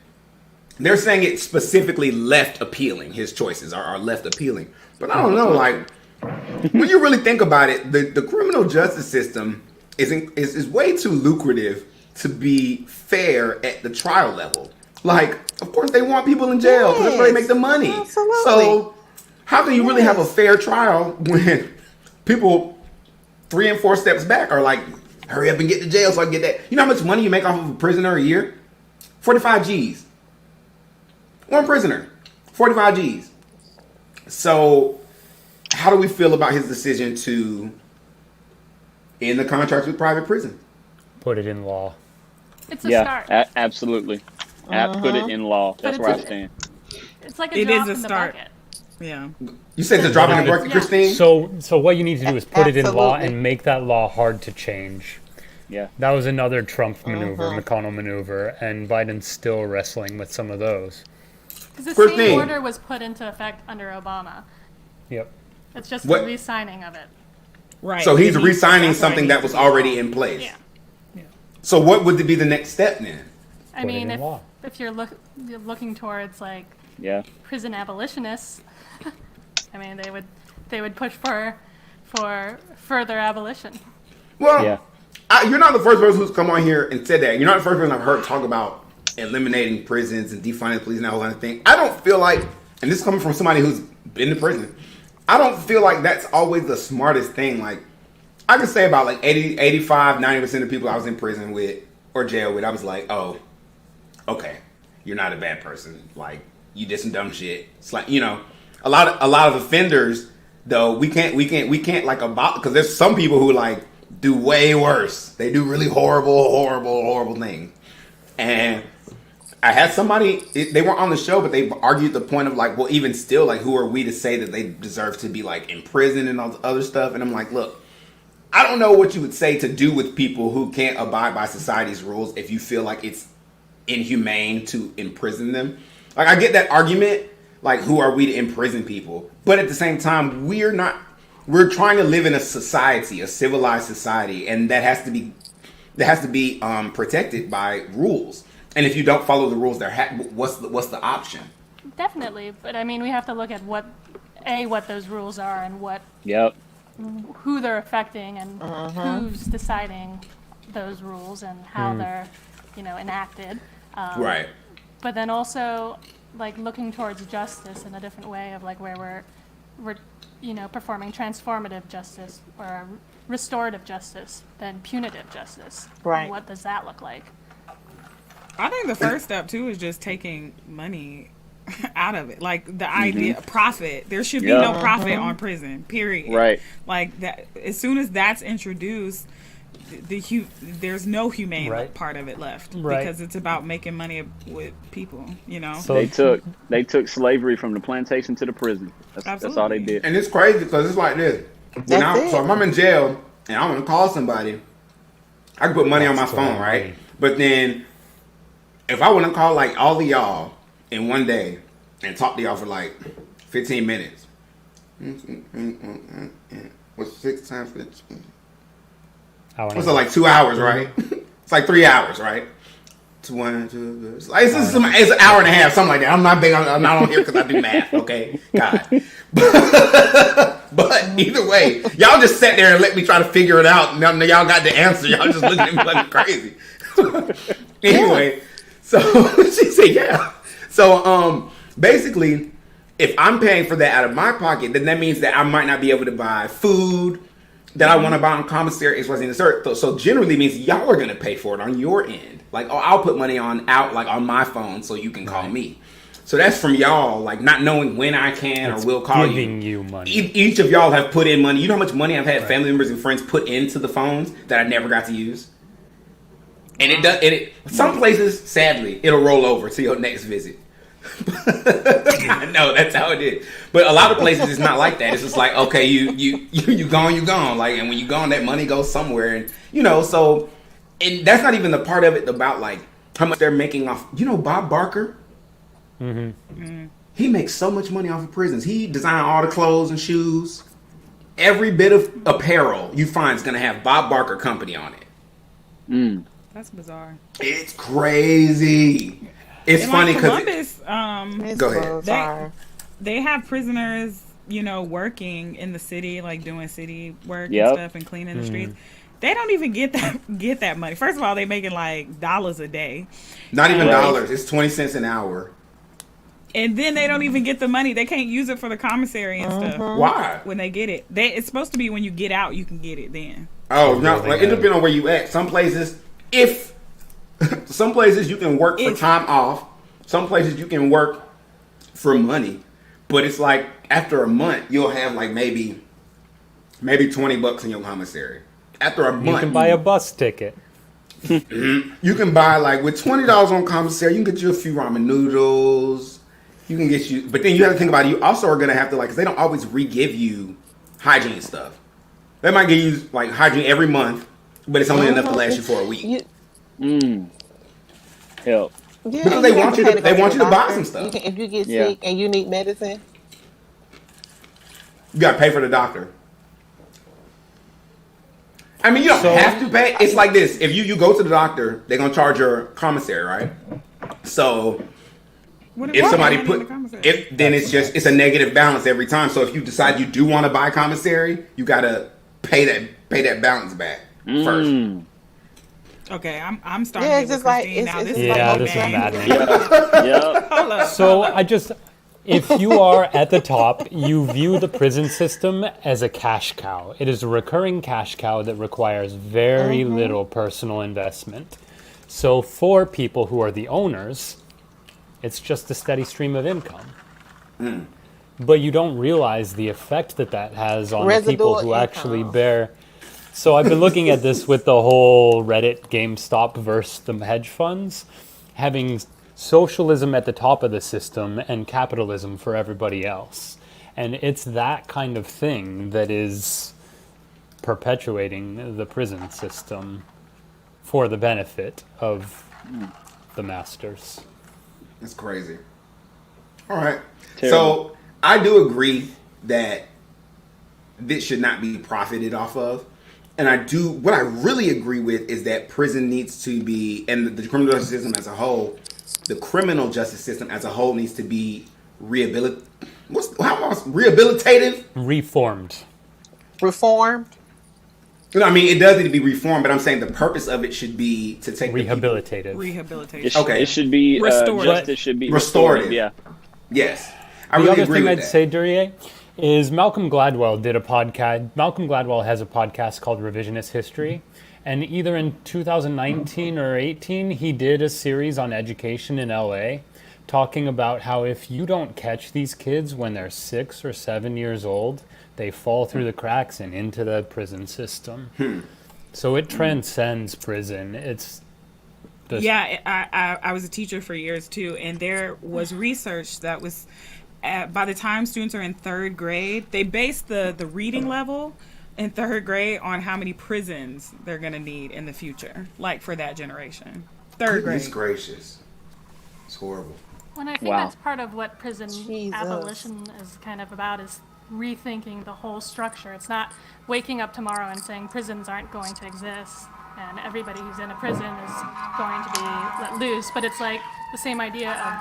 they're saying it's specifically left appealing. His choices are left appealing. But I don't know, like, when you really think about it, the criminal justice system is way too lucrative to be fair at the trial level. Like, of course they want people in jail because that's where they make the money. Absolutely. So how can you really have a fair trial when people 3 and 4 steps back are like, hurry up and get to jail so I can get that. You know how much money you make off of a prisoner a year? 45 G's. One prisoner, 45 G's. So how do we feel about his decision to end the contract with private prison? Put it in law. It's a start. Absolutely. Put it in law. That's where I stand. It's like a drop in the start. bucket. Yeah. You said the drop in the bucket, Christine? So what you need to do is put it in law and make that law hard to change. Yeah. That was another Trump maneuver, McConnell maneuver, and Biden's still wrestling with some of those. Because the same order was put into effect under Obama. Yep. It's just the re-signing of it. Right. So he's re-signing something that was already in place. Yeah. So what would be the next step then? I mean, if you're looking towards like prison abolitionists, I mean, they would push for further abolition. Well, you're not the first person who's come on here and said that. You're not the first person I've heard talk about eliminating prisons and defunding police and that whole kind of thing. I don't feel like, and this is coming from somebody who's been to prison, I don't feel like that's always the smartest thing. Like, I could say about like 80, 85, 90% of people I was in prison with or jail with, I was like, oh, okay, you're not a bad person. Like, you did some dumb shit. It's like, you know, a lot of offenders though, we can't like about, because there's some people who like do way worse. They do really horrible things. And I had somebody, they weren't on the show, but they argued the point of like, well, even still, like, who are we to say that they deserve to be like in prison and all the other stuff? And I'm like, look, I don't know what you would say to do with people who can't abide by society's rules if you feel like it's inhumane to imprison them. Like, I get that argument, like, who are we to imprison people? But at the same time, we're trying to live in a society, a civilized society, and that has to be protected by rules. And if you don't follow the rules, what's the option? Definitely, but I mean, we have to look at what those rules are and who they're affecting and who's deciding those rules and how they're, enacted. Right. But then also, like, looking towards justice in a different way of like where we're performing transformative justice or restorative justice than punitive justice. Right. What does that look like? I think the first step too is just taking money out of it. Like the idea of profit. There should be no profit on prison, period. Right. Like that, as soon as that's introduced, there's no humane part of it left because it's about making money with people, So they took slavery from the plantation to the prison. That's all they did. And it's crazy because it's like this. So if I'm in jail and I want to call somebody, I can put money on my phone, right? But then if I want to call like all of y'all in one day and talk to y'all for like 15 minutes, what's 6 times 15? What's it, like 2 hours, right? It's like 3 hours, right? It's it's an hour and a half, something like that. I'm not big on, I'm not on here because I do math, okay? God. But either way, y'all just sat there and let me try to figure it out. None of y'all got the answer. Y'all just looking at me like crazy. Anyway, so she said, yeah. So basically, if I'm paying for that out of my pocket, then that means that I might not be able to buy food that I want to buy on commissary, XYZ, and the third. So generally means y'all are going to pay for it on your end. Like, I'll put money on my phone so you can call me. So that's from y'all, like, not knowing when I can or will call you. Giving you money. Each of y'all have put in money. You know how much money I've had family members and friends put into the phones that I never got to use? And it does. Some places, sadly, it'll roll over to your next visit. No, that's how it is. But a lot of places it's not like that. It's just like, okay, you gone. Like, and when you gone, that money goes somewhere, and so, and that's not even the part of it about like how much they're making off. Bob Barker. Mm-hmm. He makes so much money off of prisons. He designed all the clothes and shoes. Every bit of apparel you find is gonna have Bob Barker Company on it. That's bizarre. It's crazy. It's funny because Columbus, go ahead. They have prisoners, working in the city, like doing city work and stuff and cleaning the streets. They don't even get that money. First of all, they making like dollars a day. Not even dollars. It's 20 cents an hour. And then they don't even get the money. They can't use it for the commissary and stuff. Why? When they get it, it's supposed to be when you get out, you can get it then. Oh no! Like, it depends on where you at. Some places, some places you can work for time off. Some places you can work for money. But it's like after a month, you'll have like maybe $20 in your commissary. After a month, you can buy a bus ticket. You can buy like with $20 on commissary, you can get you a few ramen noodles. You can get you, but then you have to think about it. You also are gonna have to because they don't always re-give you hygiene stuff. They might give you like hygiene every month, but it's only enough to last you for a week. Help. Yeah, because they want you to buy some stuff. If you get sick and you need medicine, you gotta pay for the doctor. I mean, you don't have to pay. It's like this: if you go to the doctor, they're gonna charge your commissary, right? So if somebody then it's a negative balance every time. So if you decide you do want to buy commissary, you gotta pay that balance back first. Okay, I'm starting to get with Christine now. This is maddening. So if you are at the top, you view the prison system as a cash cow. It is a recurring cash cow that requires very little personal investment. So for people who are the owners, it's just a steady stream of income. But you don't realize the effect that has on the people who actually bear. So I've been looking at this with the whole Reddit GameStop versus the hedge funds, having socialism at the top of the system and capitalism for everybody else. And it's that kind of thing that is perpetuating the prison system for the benefit of the masters. That's crazy. All right. So I do agree that this should not be profited off of. And what I really agree with is that prison needs to be, and the criminal justice system as a whole, the criminal justice system as a whole needs to be rehabilitative? Reformed. Reformed? I mean, it does need to be reformed, but I'm saying the purpose of it should be to take rehabilitative. Okay. It should be justice should be restorative. Yeah. Yes. The other thing I'd say, Duryea, is Malcolm Gladwell did a podcast. Malcolm Gladwell has a podcast called Revisionist History. And either in 2019 or 18, he did a series on education in LA, talking about how if you don't catch these kids when they're 6 or 7 years old, they fall through the cracks and into the prison system. So it transcends prison. It's I was a teacher for years too, and there was research that was by the time students are in 3rd grade, they base the reading level in 3rd grade on how many prisons they're going to need in the future, like for that generation. 3rd grade. Goodness gracious. It's horrible. Well, I think that's part of what prison abolition is kind of about, is rethinking the whole structure. It's not waking up tomorrow and saying prisons aren't going to exist and everybody who's in a prison is going to be let loose, but it's like the same idea of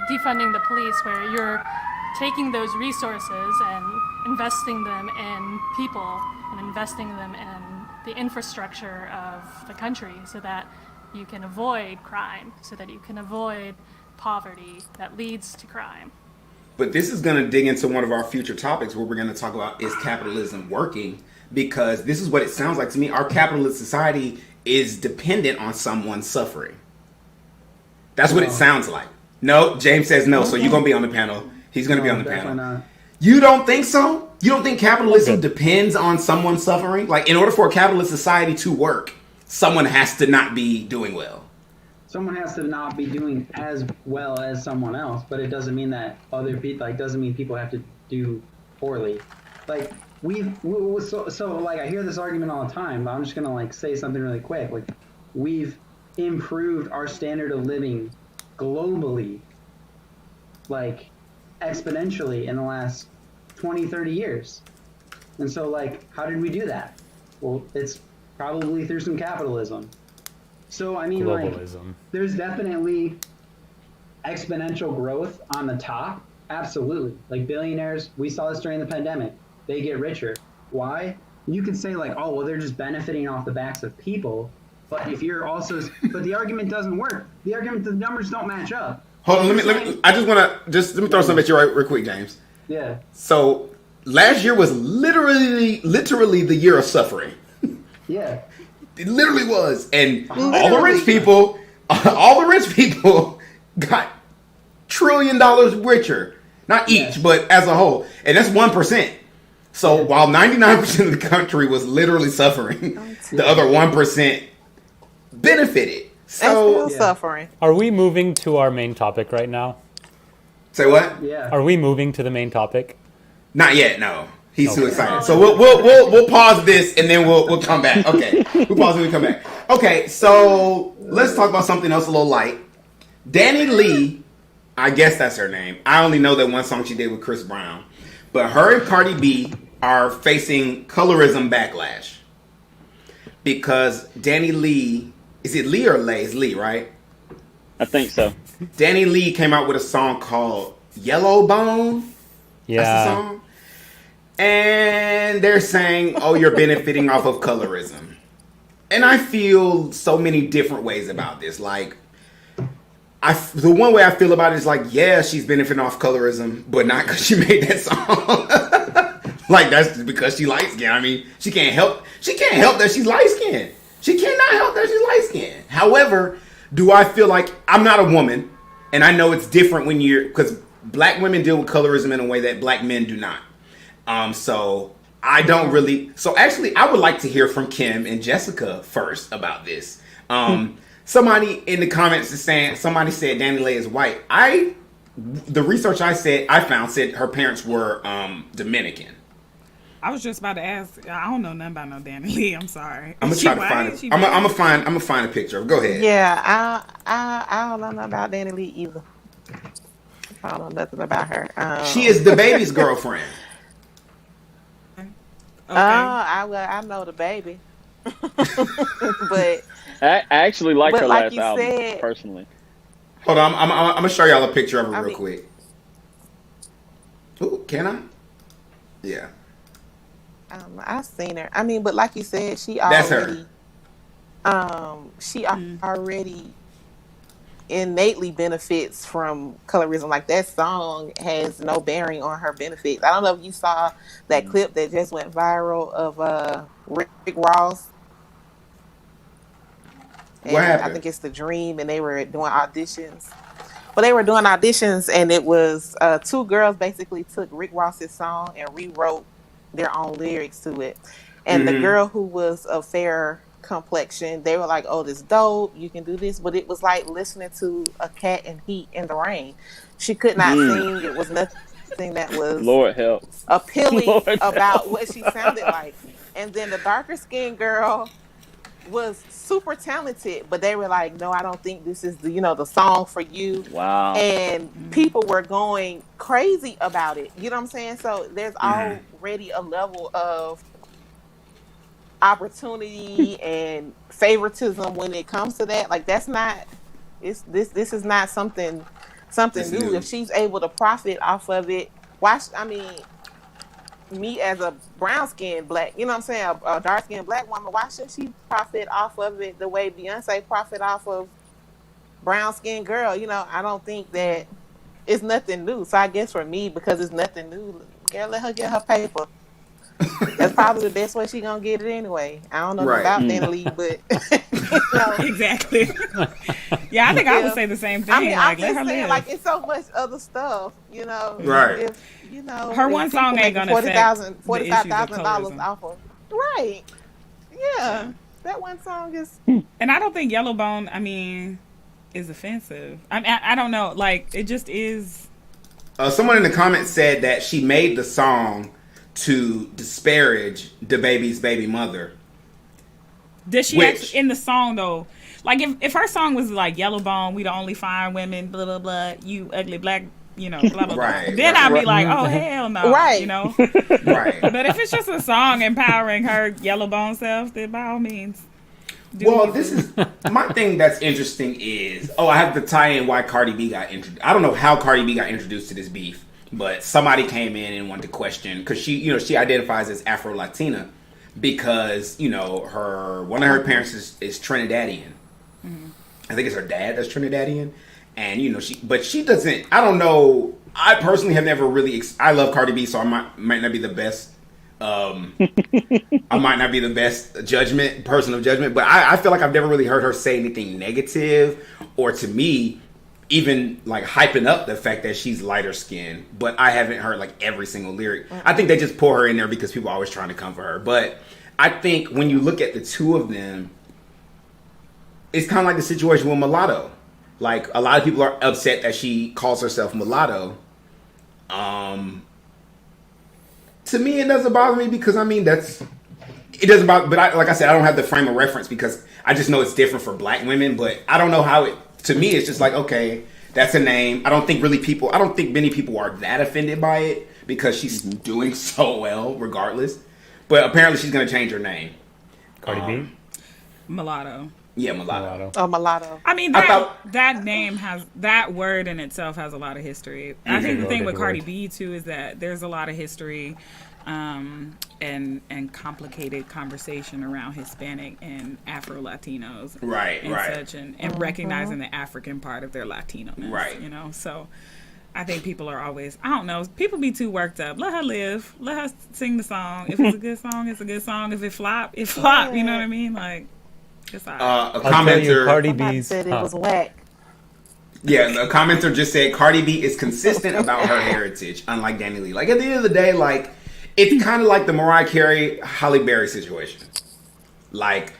defunding the police, where you're taking those resources and investing them in people and investing them in the infrastructure of the country so that you can avoid crime, so that you can avoid poverty that leads to crime. But this is going to dig into one of our future topics where we're going to talk about, is capitalism working? Because this is what it sounds like to me. Our capitalist society is dependent on someone suffering. That's what it sounds like. No, James says no, so you're going to be on the panel. He's going to be on the panel. Not. You don't think so? You don't think capitalism depends on someone suffering? Like, in order for a capitalist society to work, someone has to not be doing well. Someone has to not be doing as well as someone else, but it doesn't mean that other people, doesn't mean people have to do poorly. Like, so I hear this argument all the time, but I'm just going to, say something really quick. Like, we've improved our standard of living globally, exponentially in the last 20, 30 years. And so, how did we do that? Well, it's probably through some capitalism. So, I mean, Globalism. There's definitely exponential growth on the top. Absolutely. Billionaires, we saw this during the pandemic. They get richer. Why? you can say like, oh, well, they're just benefiting off the backs of people. But if you're also, but the argument doesn't work. The numbers don't match up. Hold on, let me. I just want to let me throw something at you real quick, James. Yeah. So last year was literally the year of suffering. Yeah. It literally was, and all the rich people got $1 trillion richer. Not each, but as a whole, and that's 1%. So while 99% of the country was literally suffering, the other 1% benefited. So still suffering. Are we moving to our main topic right now? Say what? Yeah. Are we moving to the main topic? Not yet. No, he's too excited. So we'll pause this and then we'll come back. Okay, we'll pause and we come back. Okay, so let's talk about something else a little light. Danny Lee, I guess that's her name. I only know that one song she did with Chris Brown, but her and Cardi B are facing colorism backlash because Danny Lee. Is it Lee or Lay? It's Lee, right? I think so. Danny Lee came out with a song called Yellow Bone. Yeah. That's the song. And they're saying, oh, you're benefiting off of colorism. And I feel so many different ways about this. Like, the one way I feel about it is like, yeah, she's benefiting off colorism, but not because she made that song. Like, that's because she light skinned. I mean, she can't help that she's light skinned. She cannot help that she's light skinned. However, do I feel like I'm not a woman, and I know it's different when because black women deal with colorism in a way that black men do not. So I don't really. So actually, I would like to hear from Kim and Jessica first about this. Somebody in the comments is saying somebody said Danny Lay is white. The research I found said her parents were Dominican. I was just about to ask. I don't know nothing about no Danny Lee. I'm sorry. I'm gonna try to find it. I'm gonna find a picture. Go ahead. Yeah, I don't know nothing about Danny Lee either. I don't know nothing about her. She is the baby's girlfriend. Okay. I know the baby, but I actually like her like last album personally. Hold on, I'm gonna show y'all a picture of her real quick. Ooh, can I? Yeah. I've seen her. I mean, but like you said, she already innately benefits from colorism. Like that song has no bearing on her benefits. I don't know if you saw that clip that just went viral of Rick Ross. And what happened? I think it's The Dream, and they were doing auditions. Well, they were doing auditions, and it was two girls basically took Rick Ross's song and rewrote their own lyrics to it. And the girl who was of fair complexion, they were like, oh, this dope, you can do this. But it was like listening to a cat in heat in the rain. She could not sing. It was nothing that was Lord help appealing about what she sounded like. And then the darker skinned girl was super talented, but they were like, no, I don't think this is the song for you. Wow. And people were going crazy about it. You know what I'm saying? So there's already a level of opportunity and favoritism when it comes to that. Like this is not something new. If she's able to profit off of it, me as a brown-skinned black, you know what I'm saying, a dark-skinned black woman, why should she profit off of it the way Beyonce profit off of brown-skinned girl? I don't think that it's nothing new. So I guess for me, because it's nothing new, girl, let her get her paper. That's probably the best way she gonna get it anyway. I don't know about Nelly, but exactly. Yeah, I think I would say the same thing. I mean, like, I'm let just her saying, live. like, it's so much other stuff, Right. If, her one song ain't gonna affect $45,000 off of. Right. Yeah. That one song is. And I don't think Yellowbone, is offensive. I don't know. Like, it just is. Someone in the comments said that she made the song to disparage the baby's baby mother. Does she actually, in the song though? Like if her song was like Yellowbone, we the only fine women, blah blah blah, you ugly black, blah blah blah. Then I'd be like, oh hell no, right? Right. But if it's just a song empowering her Yellowbone self, then by all means. This is my thing that's interesting is I have to tie in why Cardi B got introduced. I don't know how Cardi B got introduced to this beef, but somebody came in and wanted to question because she identifies as Afro Latina. because one of her parents is Trinidadian. I think it's her dad that's Trinidadian, and she doesn't. I don't know. I personally have never really. I love Cardi B, so I might not be the best. I might not be the best person of judgment, but I feel like I've never really heard her say anything negative, or to me, even like hyping up the fact that she's lighter skinned. But I haven't heard like every single lyric. I think they just pour her in there because people are always trying to come for her. But I think when you look at the two of them, it's kind of like the situation with Mulatto. Like, a lot of people are upset that she calls herself Mulatto. To me, it doesn't bother me because, it doesn't bother, but like I said, I don't have the frame of reference because I just know it's different for black women, but I don't know how to me, it's just like, okay, that's a name. I don't think many people are that offended by it because she's doing so well regardless. But apparently she's going to change her name. Cardi B? Mulatto. Yeah, Mulatto. Oh, Mulatto. I mean, that name that word in itself has a lot of history. I think the thing with Cardi B too is that there's a lot of history and complicated conversation around Hispanic and Afro Latinos, right? Such and recognizing the African part of their Latino-ness, right? So I think people are always, I don't know, people be too worked up. Let her live. Let her sing the song. If it's a good song, it's a good song. If it flop, it flop. You know what I mean? Like. A commenter, Cardi B's said it was whack. Yeah, a commenter just said Cardi B is consistent about her heritage, unlike Danny Lee. Like, at the end of the day, like, it's kind of like the Mariah Carey, Halle Berry situation. Like,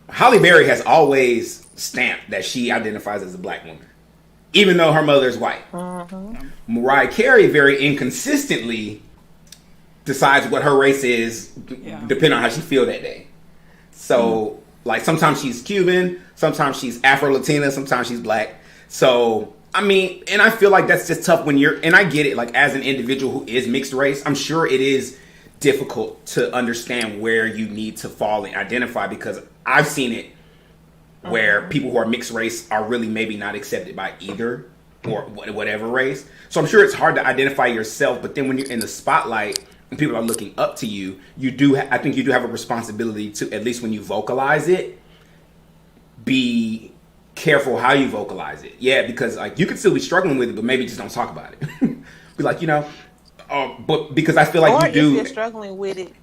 Halle Berry has always stamped that she identifies as a black woman, even though her mother is white. Mariah Carey very inconsistently decides what her race is, depending on how she feel that day. So. Like, sometimes she's Cuban, sometimes she's Afro-Latina, sometimes she's black. So, and I feel like that's just tough when and I get it, like, as an individual who is mixed race, I'm sure it is difficult to understand where you need to fall and identify, because I've seen it where people who are mixed race are really maybe not accepted by either or whatever race. So I'm sure it's hard to identify yourself, but then when you're in the spotlight and people are looking up to you, I think you do have a responsibility to, at least when you vocalize it, be careful how you vocalize it. Yeah, because like you could still be struggling with it, but maybe just don't talk about it. Be like, but because I feel like or you do. If you're struggling with it.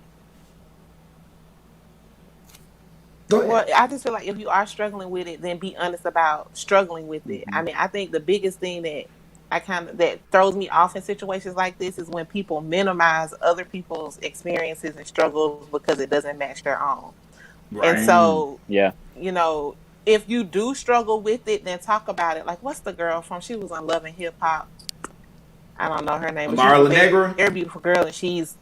Go ahead. Well, I just feel like if you are struggling with it, then be honest about struggling with it. I think the biggest thing that that throws me off in situations like this is when people minimize other people's experiences and struggles because it doesn't match their own. Right. And so, if you do struggle with it, then talk about it. Like, what's the girl from? She was on Love and Hip Hop. I don't know her name. Marla Negra. Very beautiful girl, and she's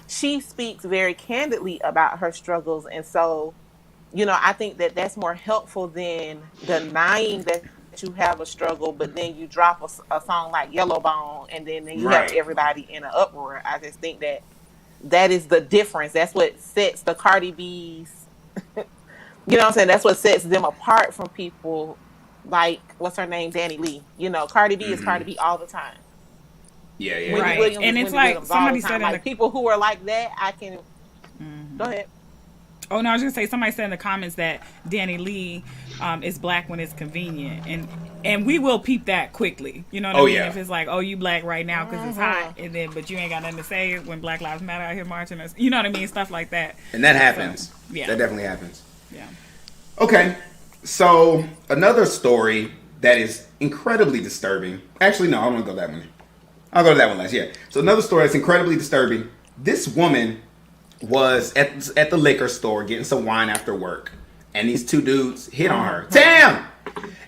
she speaks very candidly about her struggles, and so, I think that that's more helpful than denying that you have a struggle, but then you drop a song like Yellow Bone, and then you have everybody in an uproar. I just think that is the difference. That's what sets the Cardi B's, you know what I'm saying? That's what sets them apart from people like, what's her name, Danny Lee. Cardi B is Cardi B all the time. Yeah. Wendy right. Williams And is it's Wendy like Williams somebody all the time. said Like, people who are like that, I can. Go ahead. Oh no, I was gonna say, somebody said in the comments that Danny Lee is black when it's convenient, and we will peep that quickly. You know what I mean? Yeah. If it's like, oh, you black right now because it's hot, and then but you ain't got nothing to say when Black Lives Matter out here marching, you know what I mean? Stuff like that. And that happens. So, yeah, that definitely happens. Yeah. Okay, so another story that is incredibly disturbing. Actually, no, I don't want to go that one. I'll go to that one last. Yeah. So another story that's incredibly disturbing. This woman was at the liquor store getting some wine after work, and these two dudes hit on her. Damn!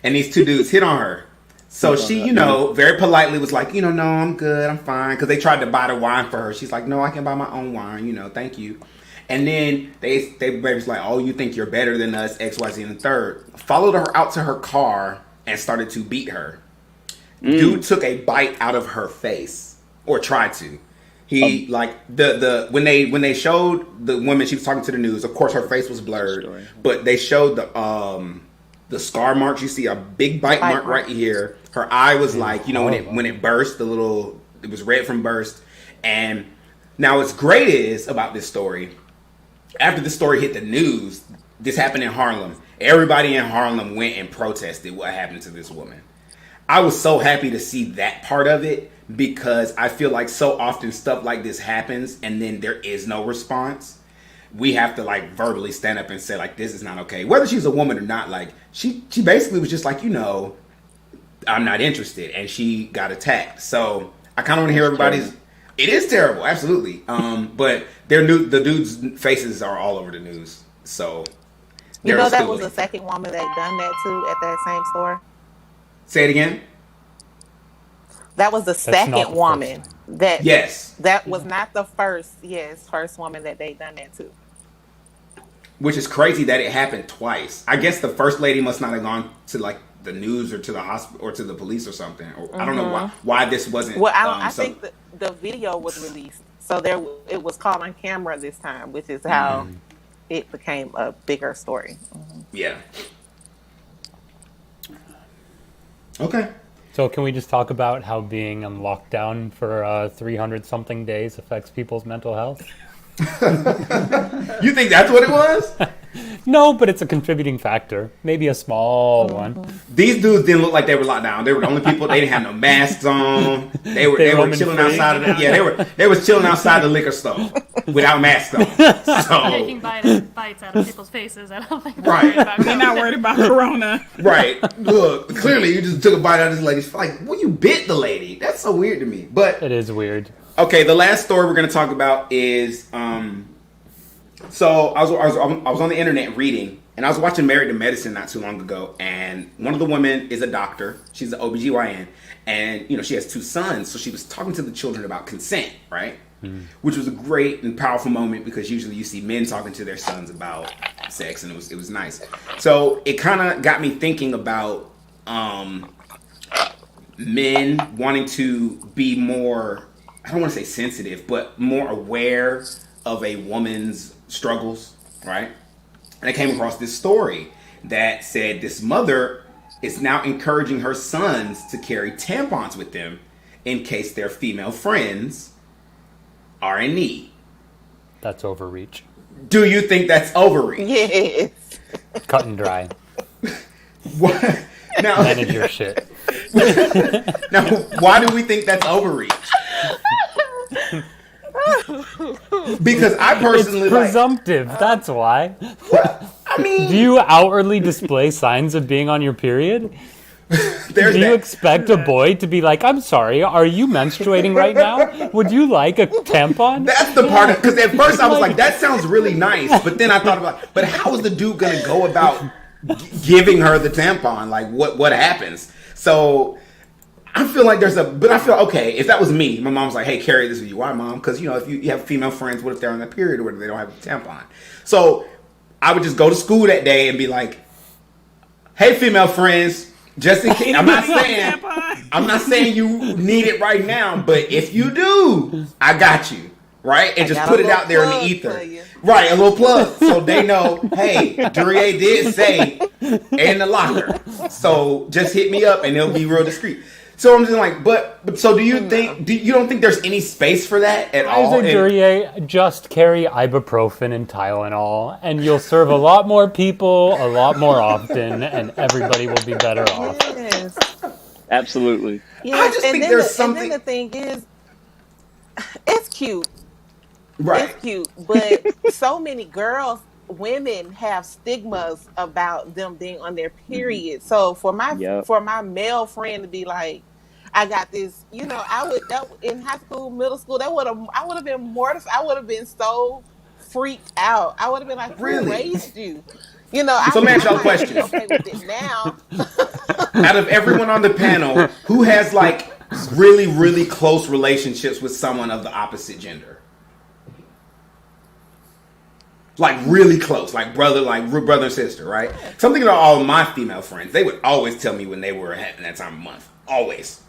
And these two dudes hit on her. So she, very politely was like, no, I'm good, I'm fine. Because they tried to buy the wine for her. She's like, no, I can buy my own wine, thank you. And then they was like, oh, you think you're better than us, X, Y, Z, and the third. Followed her out to her car and started to beat her. Dude took a bite out of her face, or tried to. He when they showed the woman, she was talking to the news. Of course, her face was blurred, but they showed the scar marks. You see a big bite mark right here. Her eye was like, when it burst, it was red from burst, and Now, what's great is about this story, after the story hit the news, this happened in Harlem. Everybody in Harlem went and protested what happened to this woman. I was so happy to see that part of it because I feel like so often stuff like this happens and then there is no response. We have to like verbally stand up and say like, this is not okay. Whether she's a woman or not, like she basically was just like, you know, I'm not interested. And she got attacked. So I kind of want to hear everybody's, it is terrible. Absolutely. But the dudes' faces are all over the news. So. You know, that was the second woman that done that too at that same store. Say it again. That was the second woman that. Yes. That was not the first. Yes, first woman that they done that to. Which is crazy that it happened twice. I guess the first lady must not have gone to like the news or to the hospital or to the police or something. Or I don't know why this wasn't. Well, I think the video was released, so it was caught on camera this time, which is how. It became a bigger story. Yeah. Okay. So can we just talk about how being on lockdown for 300-something days affects people's mental health? You think that's what it was? No, but it's a contributing factor. Maybe a small one. These dudes didn't look like they were locked down. They were the only people. They didn't have no masks on. They were chilling outside of the. Yeah, they was chilling outside the liquor store without masks on. So taking bites out of people's faces. I don't think they're not worried about corona. Right. Look, clearly you just took a bite out of this lady's. Like, well, you bit the lady. That's so weird to me. But it is weird. Okay, the last story we're going to talk about is. So I was on the internet reading, and I was watching Married to Medicine not too long ago, and one of the women is a doctor. She's an OBGYN, and you know she has 2 sons, so she was talking to the children about consent, right? Which was a great and powerful moment because usually you see men talking to their sons about sex, and it was nice. So it kind of got me thinking about men wanting to be more, I don't want to say sensitive, but more aware of a woman's struggles, right? And I came across this story that said this mother is now encouraging her sons to carry tampons with them in case their female friends are in need. That's overreach. Do you think that's overreach? Yes. Cut and dry. What? Now, manage your shit. Now, why do we think that's overreach? Because I personally it's presumptive. That's why. I mean, do you outwardly display signs of being on your period? Do you expect a boy to be like, "I'm sorry, are you menstruating right now? Would you like a tampon?" That's the part of, because at first I was like, that sounds really nice, but then I thought about, but how is the dude gonna go about giving her the tampon? Like, what happens? So I feel like but I feel, okay, if that was me, my mom's like, hey, carry this with you. Why, Mom? Because, you know, if you have female friends, what if they're on their period or they don't have a tampon? So I would just go to school that day and be like, hey, female friends, just in case, I'm not saying you need it right now, but if you do, I got you, right? And just put it out there in the ether. Right, a little plug, so they know, hey, Duryea did say in the locker. So just hit me up and it'll be real discreet. So I'm just like, but so do you think? You don't think there's any space for that at all? Duryea, just carry ibuprofen and Tylenol, and you'll serve a lot more people a lot more often, and everybody will be better off. Yes, absolutely. Yes. I just think there's something. And then the thing is, it's cute, right? It's cute, but so many women have stigmas about them being on their period. So for my male friend to be like, I got this, you know, in high school, middle school, I would have been mortified. I would have been so freaked out. I would have been like, who raised you? You know, so let me ask y'all a question. Okay with it now. Out of everyone on the panel, who has like really, really close relationships with someone of the opposite gender? Like really close, like brother and sister, right? Something about all of my female friends, they would always tell me when they were having that time of month. Always.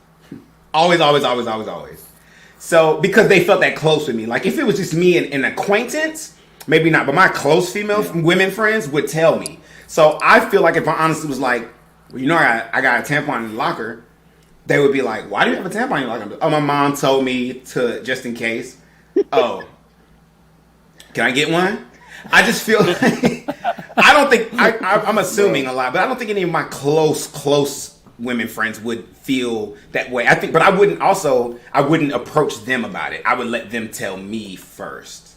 So, because they felt that close with me. Like if it was just me and an acquaintance, maybe not, but my close female women friends would tell me. So I feel like if I honestly was like, well, you know, I got a tampon in the locker, they would be like, why do you have a tampon in your locker? Oh, my mom told me to, just in case. Oh. Can I get one? I just feel like I don't think I'm assuming a lot, but I don't think any of my close women friends would feel that way. I think, but I wouldn't approach them about it. I would let them tell me first,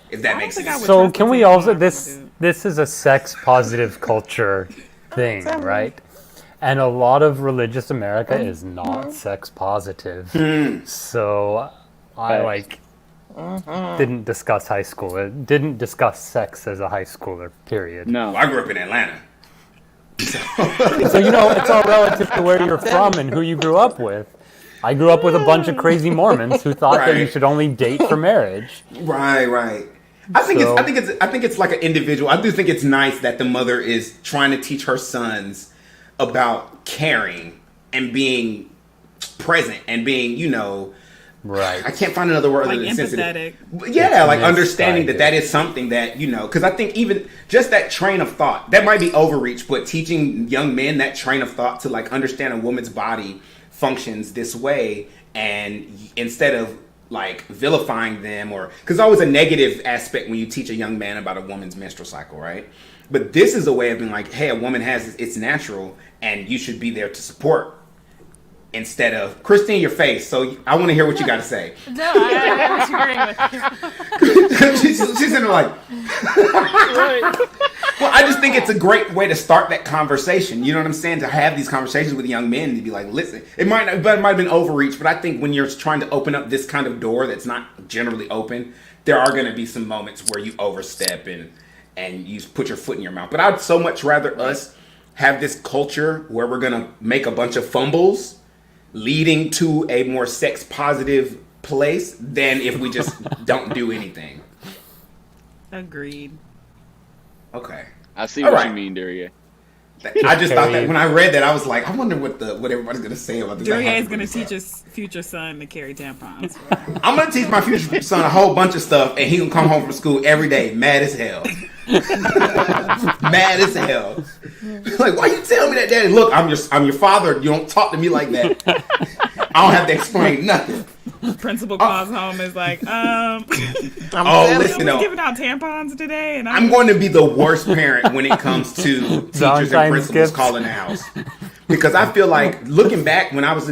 if that makes sense. So can we also this is a sex positive culture thing, right? And a lot of religious America is not sex positive. So I didn't discuss high school. It didn't discuss sex as a high schooler, period. No. I grew up in Atlanta. So, you know, it's all relative to where you're from and who you grew up with. I grew up with a bunch of crazy Mormons who thought that you should only date for marriage. Right. I think it's like an individual. I do think it's nice that the mother is trying to teach her sons about caring and being present and being, you know, right. I can't find another word other than empathetic. sensitive. Yeah, like understanding that is something that, you know, because I think even just that train of thought, that might be overreach, but teaching young men that train of thought to like understand a woman's body functions this way, and instead of like vilifying them, or because there's always a negative aspect when you teach a young man about a woman's menstrual cycle, right? But this is a way of being like, hey, a woman has this, it's natural, and you should be there to support. Instead of Christine, your face. So I want to hear what you got to say. No, I was agreeing with you. she's in there like. Well, I just think it's a great way to start that conversation. You know what I'm saying? To have these conversations with young men, to be like, listen, it might have been overreach, but I think when you're trying to open up this kind of door that's not generally open, there are going to be some moments where you overstep and you put your foot in your mouth. But I'd so much rather us have this culture where we're going to make a bunch of fumbles leading to a more sex positive place than if we just don't do anything. Agreed. Okay. I see what you mean, Daria. I just thought that when I read that, I was like, I wonder what everybody's going to say about this. Daria is going to teach his future son to carry tampons. I'm going to teach my future son a whole bunch of stuff, and he can come home from school every day mad as hell. Mad as hell. Like, why you tell me that, Daddy? Look, I'm your father. You don't talk to me like that. I don't have to explain nothing. Principal calls home is like, listen, we're giving out tampons today, and I'm going to be the worst parent when it comes to teachers and principals calling the house, because I feel like looking back when I was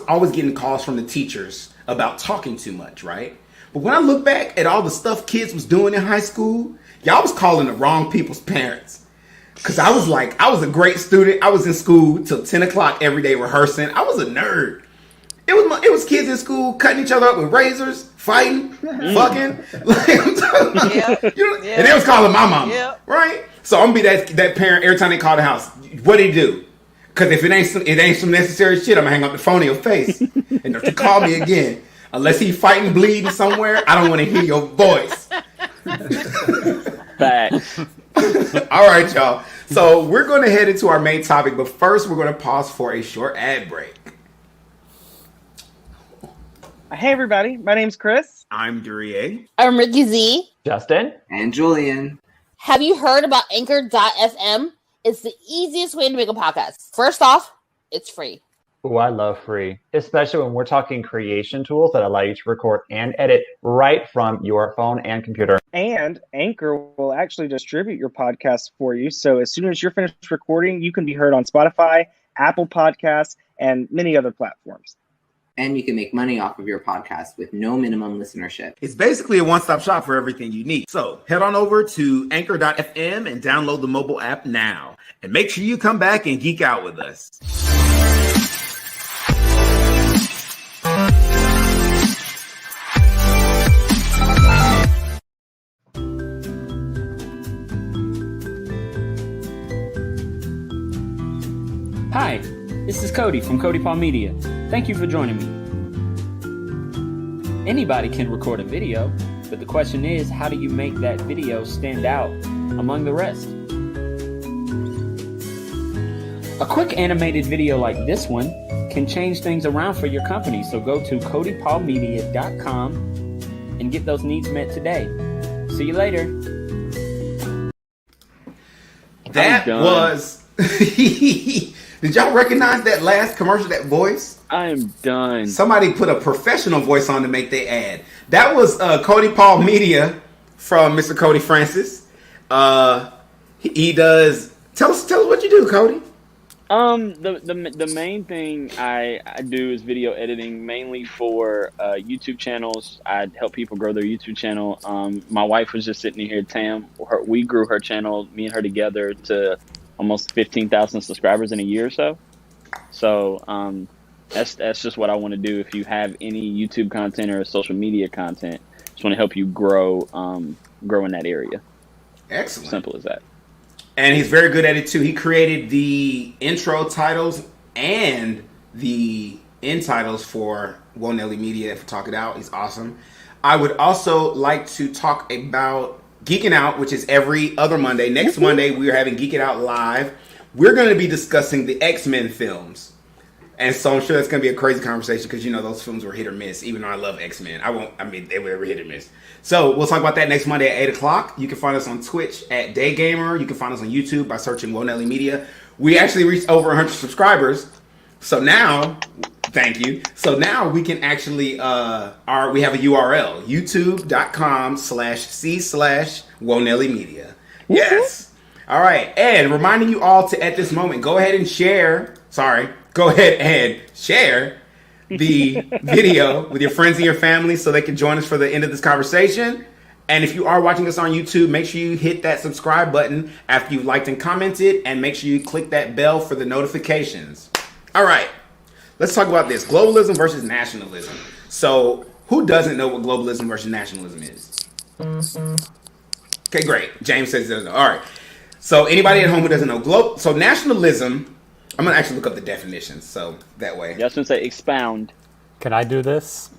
always getting calls from the teachers about talking too much, right? But when I look back at all the stuff kids was doing in high school, y'all was calling the wrong people's parents. Because I was a great student. I was in school till 10 o'clock every day rehearsing. I was a nerd. It was kids in school cutting each other up with razors, fighting, fucking. Like, I'm talking about, and they was calling my mama, right? So I'm gonna be that parent every time they call the house. What did he do? Because if it ain't some necessary shit, I'm gonna hang up the phone in your face, and if you call me again, unless he fighting, bleeding somewhere, I don't want to hear your voice. Facts. All right, y'all. So we're going to head into our main topic, but first we're going to pause for a short ad break. Hey, everybody. My name's Chris. I'm Duryea. I'm Ricky Z. Justin. And Julian. Have you heard about Anchor.fm? It's the easiest way to make a podcast. First off, it's free. Oh, I love free, especially when we're talking creation tools that allow you to record and edit right from your phone and computer. And Anchor will actually distribute your podcast for you. So as soon as you're finished recording, you can be heard on Spotify, Apple Podcasts, and many other platforms. And you can make money off of your podcast with no minimum listenership. It's basically a one-stop shop for everything you need. So head on over to Anchor.fm and download the mobile app now. And make sure you come back and geek out with us. Hi, this is Cody from Cody Paul Media. Thank you for joining me. Anybody can record a video, but the question is, how do you make that video stand out among the rest? A quick animated video like this one can change things around for your company, so go to codypaulmedia.com and get those needs met today. See you later. Did y'all recognize that last commercial, that voice? I am done. Somebody put a professional voice on to make their ad. That was Cody Paul Media from Mr. Cody Francis. He does. Tell us what you do, Cody. The main thing I do is video editing, mainly for YouTube channels. I help people grow their YouTube channel. My wife was just sitting here, Tam. We grew her channel, me and her together, to almost 15,000 subscribers in a year or so. So that's just what I want to do. If you have any YouTube content or social media content, just want to help you grow in that area. Excellent. Simple as that. And he's very good at it too. He created the intro titles and the end titles for Whoa Nelly Media for Talk It Out. He's awesome. I would also like to talk about Geeking Out, which is every other Monday. Next Monday, we are having Geek It Out live. We're going to be discussing the X-Men films. And so I'm sure that's going to be a crazy conversation because, you know, those films were hit or miss, even though I love X-Men. They were hit or miss. So we'll talk about that next Monday at 8 o'clock. You can find us on Twitch at Daygamer. You can find us on YouTube by searching Whoa Nelly Media. We actually reached over 100 subscribers. So now, thank you. So now we can actually, we have a URL, youtube.com/c/Whoa Nelly Media. Yes. All right. And reminding you all to, at this moment, go ahead and share the video with your friends and your family so they can join us for the end of this conversation. And if you are watching us on YouTube, make sure you hit that subscribe button after you've liked and commented, and make sure you click that bell for the notifications. All right, let's talk about this. Globalism versus nationalism. So who doesn't know what globalism versus nationalism is? Okay, great. James says he doesn't know. All right. So anybody at home who doesn't know, so nationalism, I'm going to actually look up the definitions, so that way. Yeah, I was going to say expound. Can I do this?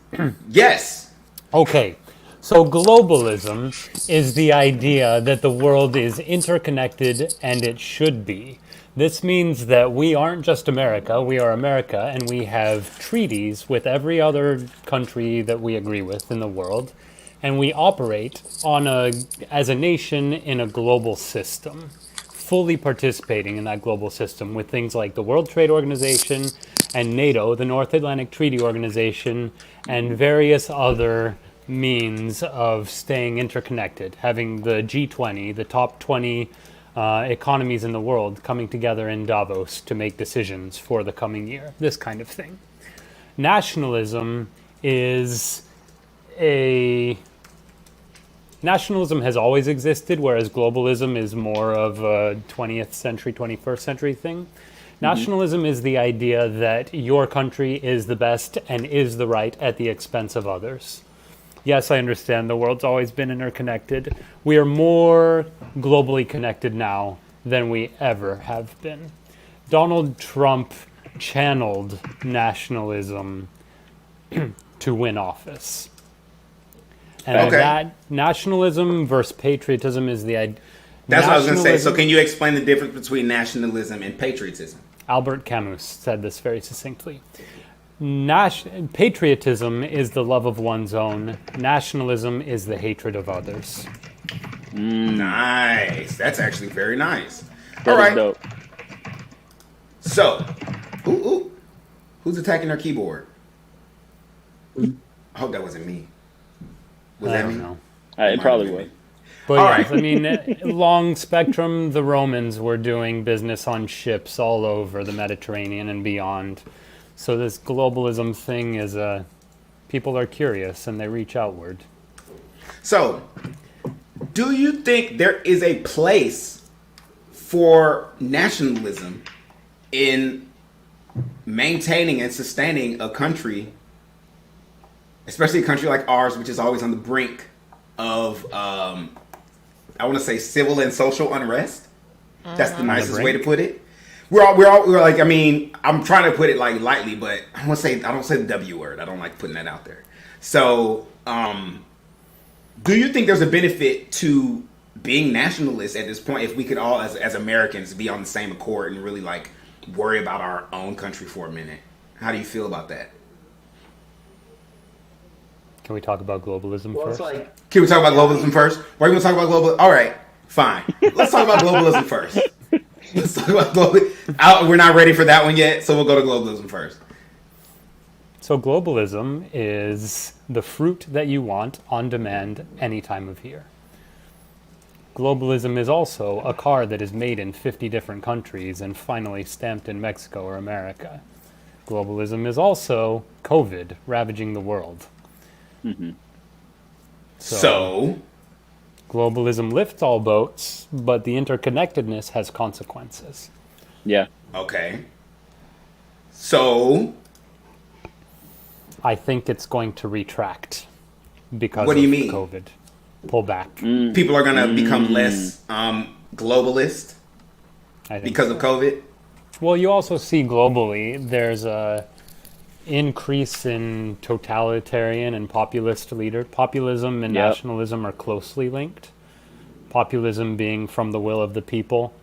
Yes. Okay. So globalism is the idea that the world is interconnected, and it should be. This means that we aren't just America, we are America, and we have treaties with every other country that we agree with in the world, and we operate as a nation in a global system, fully participating in that global system with things like the World Trade Organization and NATO, the North Atlantic Treaty Organization, and various other means of staying interconnected, having the G20, the top 20 economies in the world, coming together in Davos to make decisions for the coming year, this kind of thing. Nationalism has always existed, whereas globalism is more of a 20th century, 21st century thing. Nationalism is the idea that your country is the best and is the right at the expense of others. Yes, I understand the world's always been interconnected. We are more globally connected now than we ever have been. Donald Trump channeled nationalism to win office. And that nationalism versus patriotism is the idea. That's what I was going to say. So can you explain the difference between nationalism and patriotism? Albert Camus said this very succinctly. Patriotism is the love of one's own. Nationalism is the hatred of others. Nice. That's actually very nice. That all right. Dope. So, who's attacking our keyboard? I hope that wasn't me. Was that me? Know. It probably was. But yes, I mean, long spectrum, the Romans were doing business on ships all over the Mediterranean and beyond. So this globalism thing is, people are curious and they reach outward. So, do you think there is a place for nationalism in maintaining and sustaining a country, especially a country like ours, which is always on the brink of, I want to say, civil and social unrest? That's the nicest way to put it. We're like, I mean, I'm trying to put it like lightly, but I don't say the W word. I don't like putting that out there. So, do you think there's a benefit to being nationalists at this point if we could all, as Americans, be on the same accord and really like worry about our own country for a minute? How do you feel about that? Can we talk about globalism first? Can we talk about globalism first? Why are you going to talk about globalism? All right, fine. Let's talk about globalism first. Let's talk about globalism. We're not ready for that one yet, so we'll go to globalism first. So globalism is the fruit that you want on demand any time of year. Globalism is also a car that is made in 50 different countries and finally stamped in Mexico or America. Globalism is also COVID ravaging the world. Mm-hmm. So? Globalism lifts all boats, but the interconnectedness has consequences. Yeah. Okay. So? I think it's going to retract because what do you of mean? COVID. Pull back. People are going to become less globalist because of COVID? Well, you also see globally there's a increase in totalitarian and populist leaders. Populism and nationalism are closely linked. Populism being from the will of the people,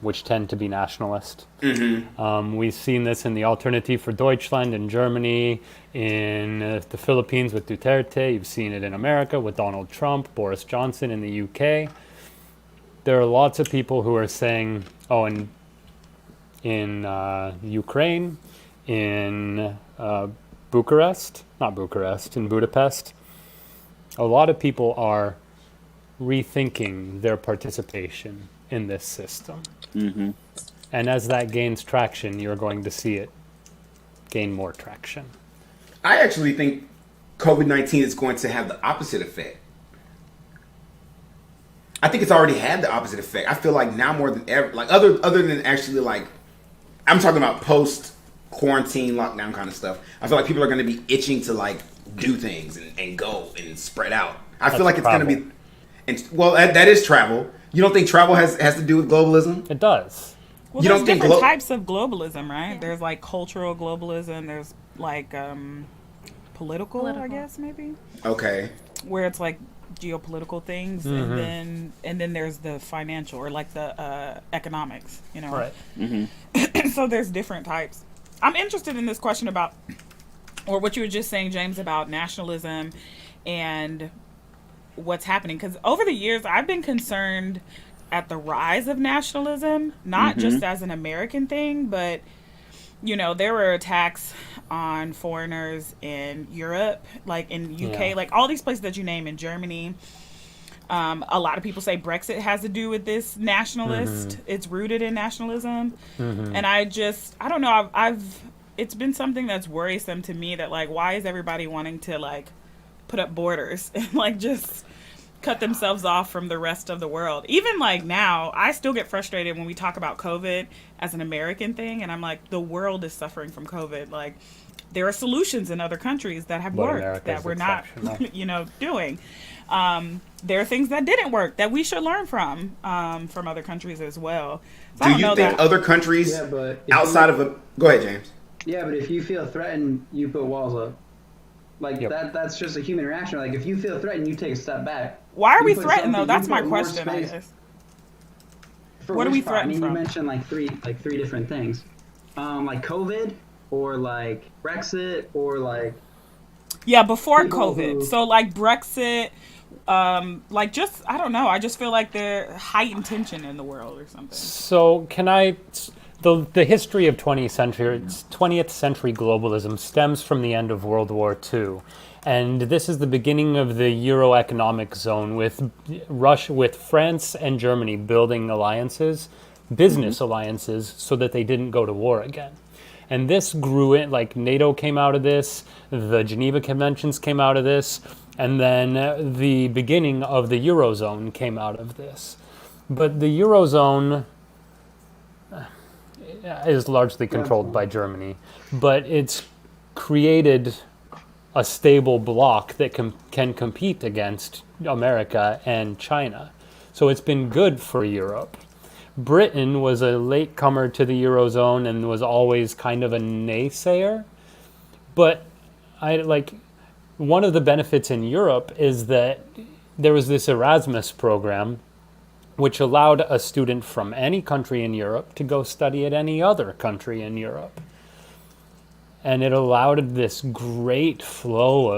which tend to be nationalist. Mm-hmm. We've seen this in the Alternative for Deutschland in Germany, in the Philippines with Duterte. You've seen it in America with Donald Trump, Boris Johnson in the UK. There are lots of people who are saying, in Ukraine, in Budapest, a lot of people are rethinking their participation in this system. Mm-hmm. And as that gains traction, you're going to see it gain more traction. I actually think COVID-19 is going to have the opposite effect. I think it's already had the opposite effect. I feel like now more than ever, like other than actually like, I'm talking about post-quarantine lockdown kind of stuff. I feel like people are going to be itching to like do things and go and spread out. I feel like it's going to be, that is travel. You don't think travel has to do with globalism? It does. Well, there's different types of globalism, right? Yeah. There's like cultural globalism. There's like political, I guess, maybe. Okay. Where it's like geopolitical things, and then there's the financial or like the economics, you know. Right. Mm-hmm. So there's different types. I'm interested in this question about, or what you were just saying, James, about nationalism and what's happening, because over the years I've been concerned at the rise of nationalism, not just as an American thing, but you know, there were attacks on foreigners in Europe, like in UK, like all these places that you name, in Germany. A lot of people say Brexit has to do with this nationalist. It's rooted in nationalism. And I don't know, it's been something that's worrisome to me, that like, why is everybody wanting to like put up borders and like just cut themselves off from the rest of the world? Even like now, I still get frustrated when we talk about COVID as an American thing, and I'm like, the world is suffering from COVID. Like, there are solutions in other countries that have worked that we're not, doing. There are things that didn't work that we should learn from other countries as well. So do you think other countries outside of go ahead, James? Yeah, but if you feel threatened, you put walls up. Like that's just a human reaction. Like if you feel threatened, you take a step back. Why are we threatened though? That's my question, I guess. What are we threatened from? You mentioned like three different things. Like COVID, or like Brexit, or like before COVID. So like Brexit, like just I don't know. I just feel like there's heightened tension in the world or something. So can I? The history of 20th century globalism stems from the end of World War II. And this is the beginning of the Euro economic zone, with France and Germany building alliances, business alliances, so that they didn't go to war again. And this grew in, like NATO came out of this, the Geneva Conventions came out of this, and then the beginning of the Eurozone came out of this. But the Eurozone is largely controlled by Germany, but it's created a stable bloc that can compete against America and China. So it's been good for Europe. Britain was a latecomer to the Eurozone and was always kind of a naysayer. But one of the benefits in Europe is that there was this Erasmus program which allowed a student from any country in Europe to go study at any other country in Europe. And it allowed this great flow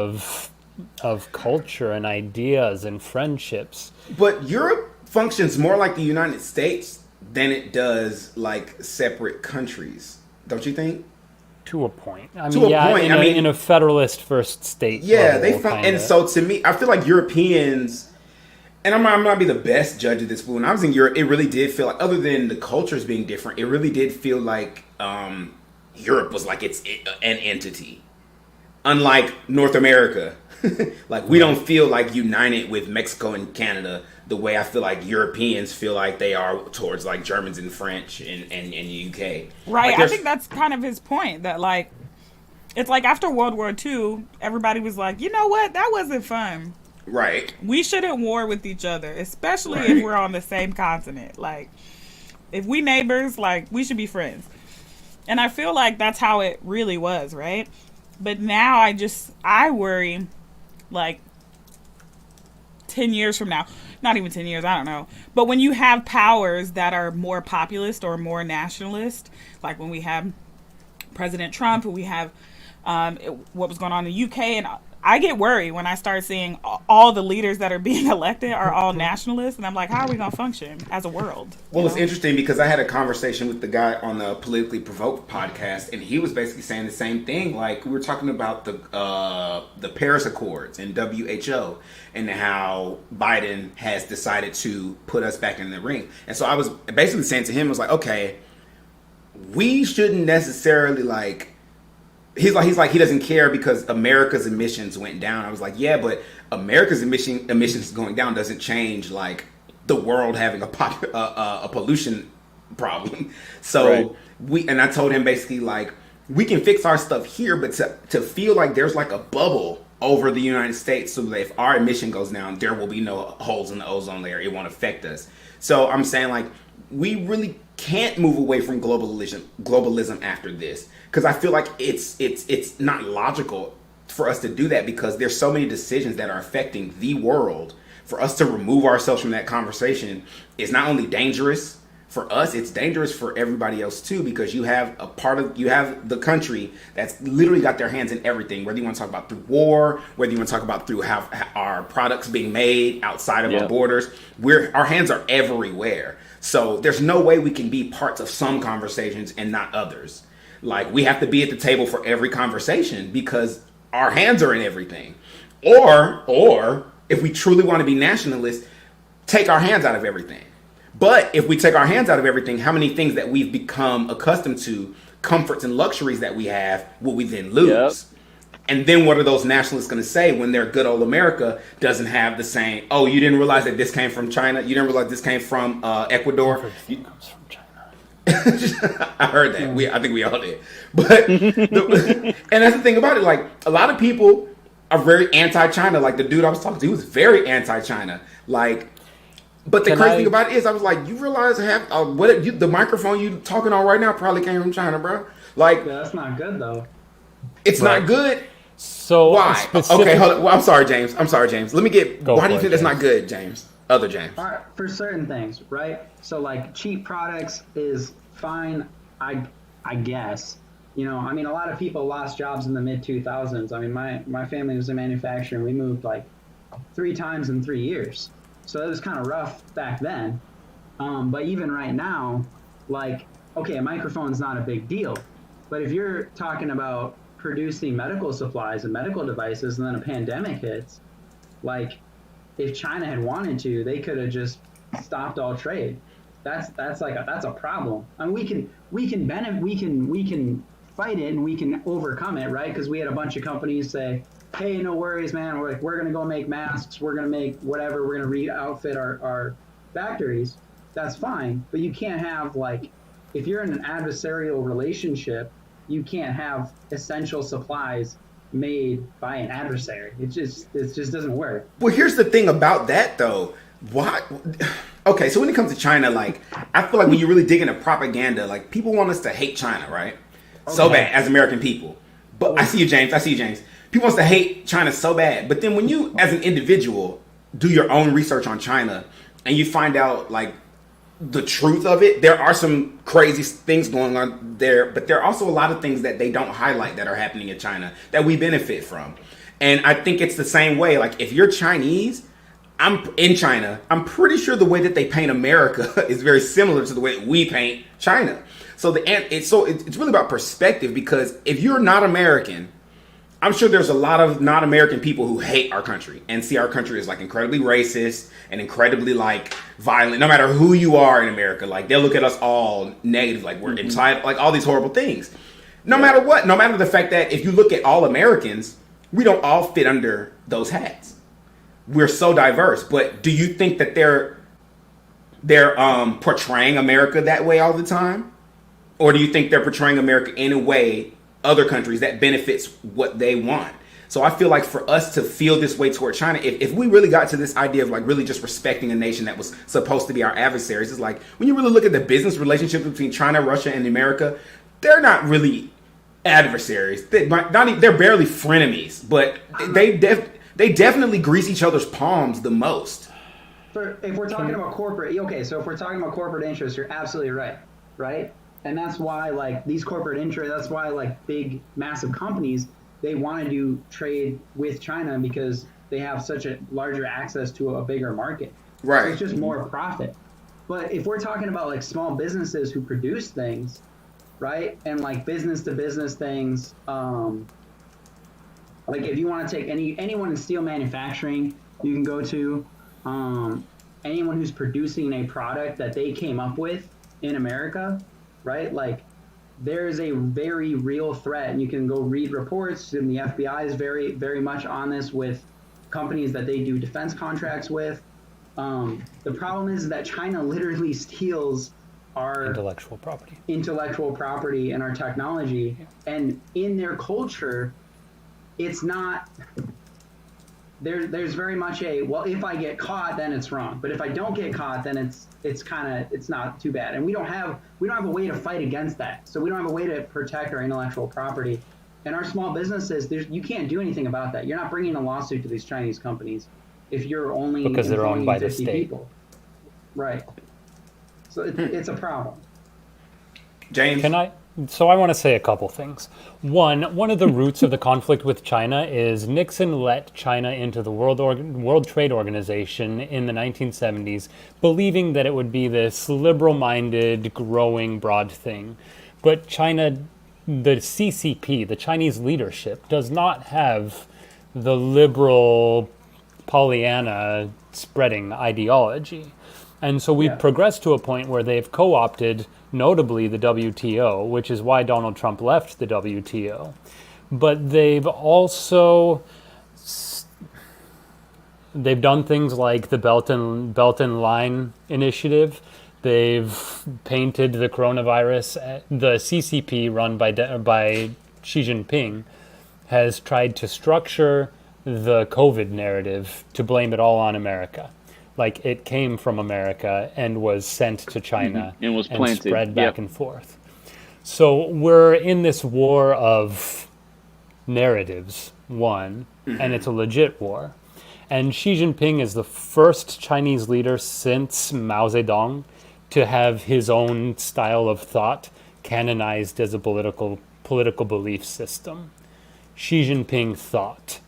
of culture and ideas and friendships. But Europe functions more like the United States than it does like separate countries. Don't you think? To a point. I To mean, a yeah, point. I mean, in a federalist first state. yeah, level, and so to me, I feel like Europeans, and I'm not be the best judge of this, but when I was in Europe, it really did feel like, other than the cultures being different, it really did feel like Europe was like an entity, unlike North America. Like we don't feel like united with Mexico and Canada the way I feel like Europeans feel like they are towards like Germans and French and UK. Right. Like, I think that's kind of his point, that like it's like after World War II, everybody was like, you know what, that wasn't fun. Right. We shouldn't war with each other, especially if we're on the same continent. Like if we neighbors, like we should be friends. And I feel like that's how it really was, right? But now I worry like 10 years from now, not even 10 years, I don't know. But when you have powers that are more populist or more nationalist, like when we have President Trump, and we have what was going on in the UK, and I get worried when I start seeing all the leaders that are being elected are all nationalists, and I'm like, how are we going to function as a world? Well, it's interesting because I had a conversation with the guy on the Politically Provoked podcast, and he was basically saying the same thing. Like, we were talking about the Paris Accords and WHO and how Biden has decided to put us back in the ring. And so I was basically saying to him, I was like, okay, we shouldn't necessarily like... He's like he doesn't care because America's emissions went down. I was like, yeah, but America's emissions going down doesn't change like the world having a pollution problem. So I told him basically like we can fix our stuff here, but to feel like there's like a bubble over the United States so that if our emission goes down, there will be no holes in the ozone layer. It won't affect us. So I'm saying like we really can't move away from globalism after this. Because I feel like it's not logical for us to do that because there's so many decisions that are affecting the world. For us to remove ourselves from that conversation is not only dangerous for us, it's dangerous for everybody else too, because you have the country that's literally got their hands in everything, whether you want to talk about through war, whether you want to talk about through how our products being made outside of our borders. Our hands are everywhere. So there's no way we can be parts of some conversations and not others. Like, we have to be at the table for every conversation because our hands are in everything. Or if we truly want to be nationalists, take our hands out of everything. But if we take our hands out of everything, how many things that we've become accustomed to, comforts and luxuries that we have, will we then lose? Yep. And then what are those nationalists going to say when their good old America doesn't have the same, oh, you didn't realize that this came from China? You didn't realize this came from Ecuador? Everything comes from China. I heard that. I think we all did. But and that's the thing about it. Like, a lot of people are very anti-China. Like, the dude I was talking to, he was very anti-China. Like, but the crazy thing about it is, I was like, you realize the microphone you talking on right now probably came from China, bro. Like, yeah, that's not good though. It's not good. So why? Okay, hold on. Well, I'm sorry, James. Let me get. Why do you think that's not good, James? Other James. All right, for certain things, right? So like cheap products is fine, I guess. You know, I mean, a lot of people lost jobs in the mid 2000s. I mean, my family was in manufacturing. We moved like 3 times in 3 years, so it was kind of rough back then. But even right now, like, okay, a microphone's not a big deal, but if you're talking about producing medical supplies and medical devices, and then a pandemic hits, like, if China had wanted to, they could have just stopped all trade. That's a problem. I mean, we can fight it and we can overcome it, right? Because we had a bunch of companies say, hey, no worries, man. We're gonna go make masks. We're gonna make whatever. We're gonna re-outfit our factories. That's fine. But you can't have, like, if you're in an adversarial relationship, you can't have essential supplies made by an adversary. It just doesn't work. Well, here's the thing about that, though. Why? Okay, so when it comes to China, like, I feel like when you really dig into propaganda, like, people want us to hate China, right? Okay. So bad, as American people. But I see you, James. People want us to hate China so bad. But then when you, as an individual, do your own research on China and you find out, like, the truth of it, there are some crazy things going on there, but there are also a lot of things that they don't highlight that are happening in China that we benefit from. And I think it's the same way. Like, if you're Chinese, I'm in China. I'm pretty sure the way that they paint America is very similar to the way that we paint China. So it's really about perspective, because if you're not American, I'm sure there's a lot of not American people who hate our country and see our country as like incredibly racist and incredibly like violent. No matter who you are in America, like they'll look at us all negative, like we're entitled, like all these horrible things. No matter what, no matter the fact that if you look at all Americans, we don't all fit under those hats. We're so diverse. But do you think that they're portraying America that way all the time? Or do you think they're portraying America in a way, other countries, that benefits what they want? So I feel like for us to feel this way toward China, if we really got to this idea of like really just respecting a nation that was supposed to be our adversaries, it's like when you really look at the business relationship between China, Russia, and America, they're not really adversaries. They're barely frenemies, but they definitely grease each other's palms the most. If we're talking about corporate, okay, so if we're talking about corporate interests, you're absolutely right? And that's why like these corporate interests, that's why like big, massive companies, they want to do trade with China because they have such a larger access to a bigger market. Right. So it's just more profit. But if we're talking about like small businesses who produce things, right, and like business to business things, like if you want to take anyone in steel manufacturing, you can go to anyone who's producing a product that they came up with in America, right? Like there's a very real threat, and you can go read reports, and the FBI is very, very much on this with companies that they do defense contracts with. The problem is that China literally steals our intellectual property and our technology, and in their culture, it's not. There's very much a, well, if I get caught, then it's wrong. But if I don't get caught, then it's not too bad. And we don't have a way to fight against that. So we don't have a way to protect our intellectual property. And our small businesses, you can't do anything about that. You're not bringing a lawsuit to these Chinese companies if you're only because they're owned by the 50 state. people. Right. So it's a problem. James? So I want to say a couple things. One of the roots of the conflict with China is Nixon let China into the World Trade Organization in the 1970s, believing that it would be this liberal-minded, growing, broad thing. But China, the CCP, the Chinese leadership, does not have the liberal Pollyanna spreading ideology. And so we've progressed to a point where they've co-opted, notably, the WTO, which is why Donald Trump left the WTO. But they've also done things like the Belt and Line initiative. They've painted the coronavirus. The CCP, run by Xi Jinping, has tried to structure the COVID narrative to blame it all on America. Like it came from America and was sent to China and was planted, spread back and forth. So we're in this war of narratives, and it's a legit war. And Xi Jinping is the first Chinese leader since Mao Zedong to have his own style of thought canonized as a political belief system. Xi Jinping thought.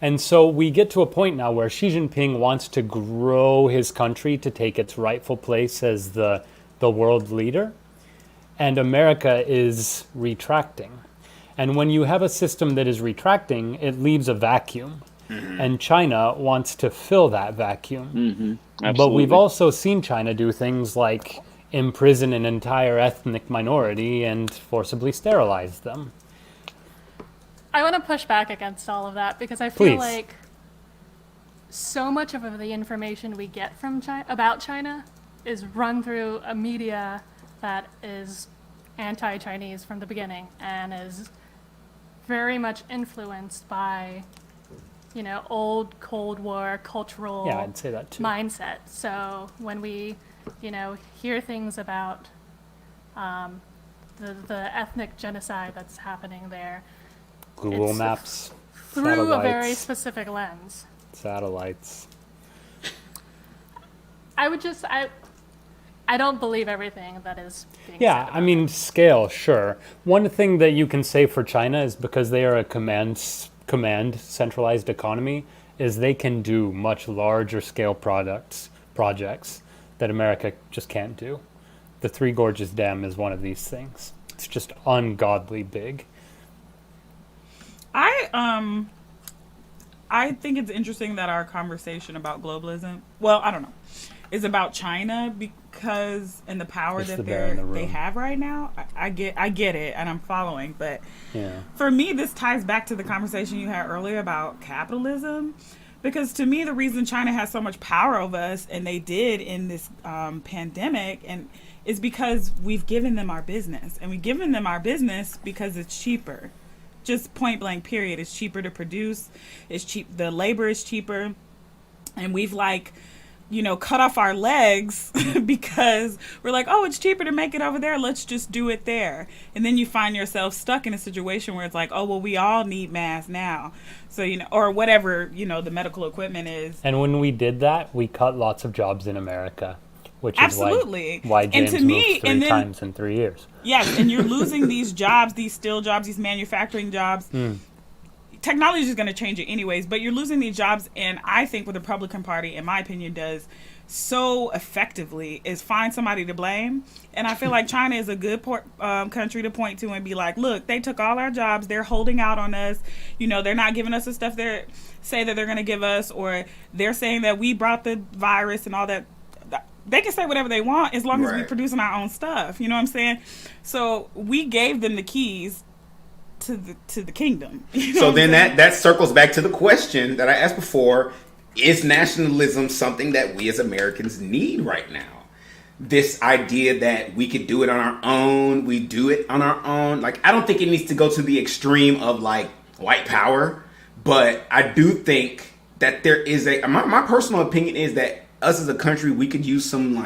And so we get to a point now where Xi Jinping wants to grow his country to take its rightful place as the world leader, and America is retracting. And when you have a system that is retracting, it leaves a vacuum. And China wants to fill that vacuum. But we've also seen China do things like imprison an entire ethnic minority and forcibly sterilize them. I want to push back against all of that because I feel like so much of the information we get from about China is run through a media that is anti-Chinese from the beginning and is very much influenced by, old Cold War cultural I'd say that too. mindset. So when we, hear things about the ethnic genocide that's happening there, Google Maps, through a very specific lens. Satellites. I don't believe everything that is being said. I mean, scale, sure. One thing that you can say for China is because they are a command centralized economy, is they can do much larger scale projects that America just can't do. The Three Gorges Dam is one of these things. It's just ungodly big. I think it's interesting that our conversation about globalism, well, I don't know, is about China because and the power that they have right now. I get it, and I'm following, but for me, this ties back to the conversation you had earlier about capitalism. Because to me, the reason China has so much power over us, and they did in this pandemic, and is because we've given them our business, and we've given them our business because it's cheaper. Just point blank period. It's cheaper to produce. It's cheap. The labor is cheaper. And we've cut off our legs because we're like, oh, it's cheaper to make it over there. Let's just do it there. And then you find yourself stuck in a situation where it's like, oh, well, we all need masks now. So, or whatever, the medical equipment is. And when we did that, we cut lots of jobs in America. Which is why James moved 3 times in 3 years. Yes, and you're losing these jobs, these steel jobs, these manufacturing jobs. Technology is going to change it anyways, but you're losing these jobs, and I think what the Republican Party, in my opinion, does so effectively is find somebody to blame. And I feel like China is a good country to point to and be like, look, they took all our jobs. They're holding out on us. They're not giving us the stuff they say that they're going to give us, or they're saying that we brought the virus and all that. They can say whatever they want as long as we're producing our own stuff. You know what I'm saying? So we gave them the keys to the kingdom. So then that circles back to the question that I asked before. Is nationalism something that we as Americans need right now? This idea that we could do it on our own. We do it on our own. I don't think it needs to go to the extreme of white power. But I do think that there is my personal opinion is that us as a country, we could use some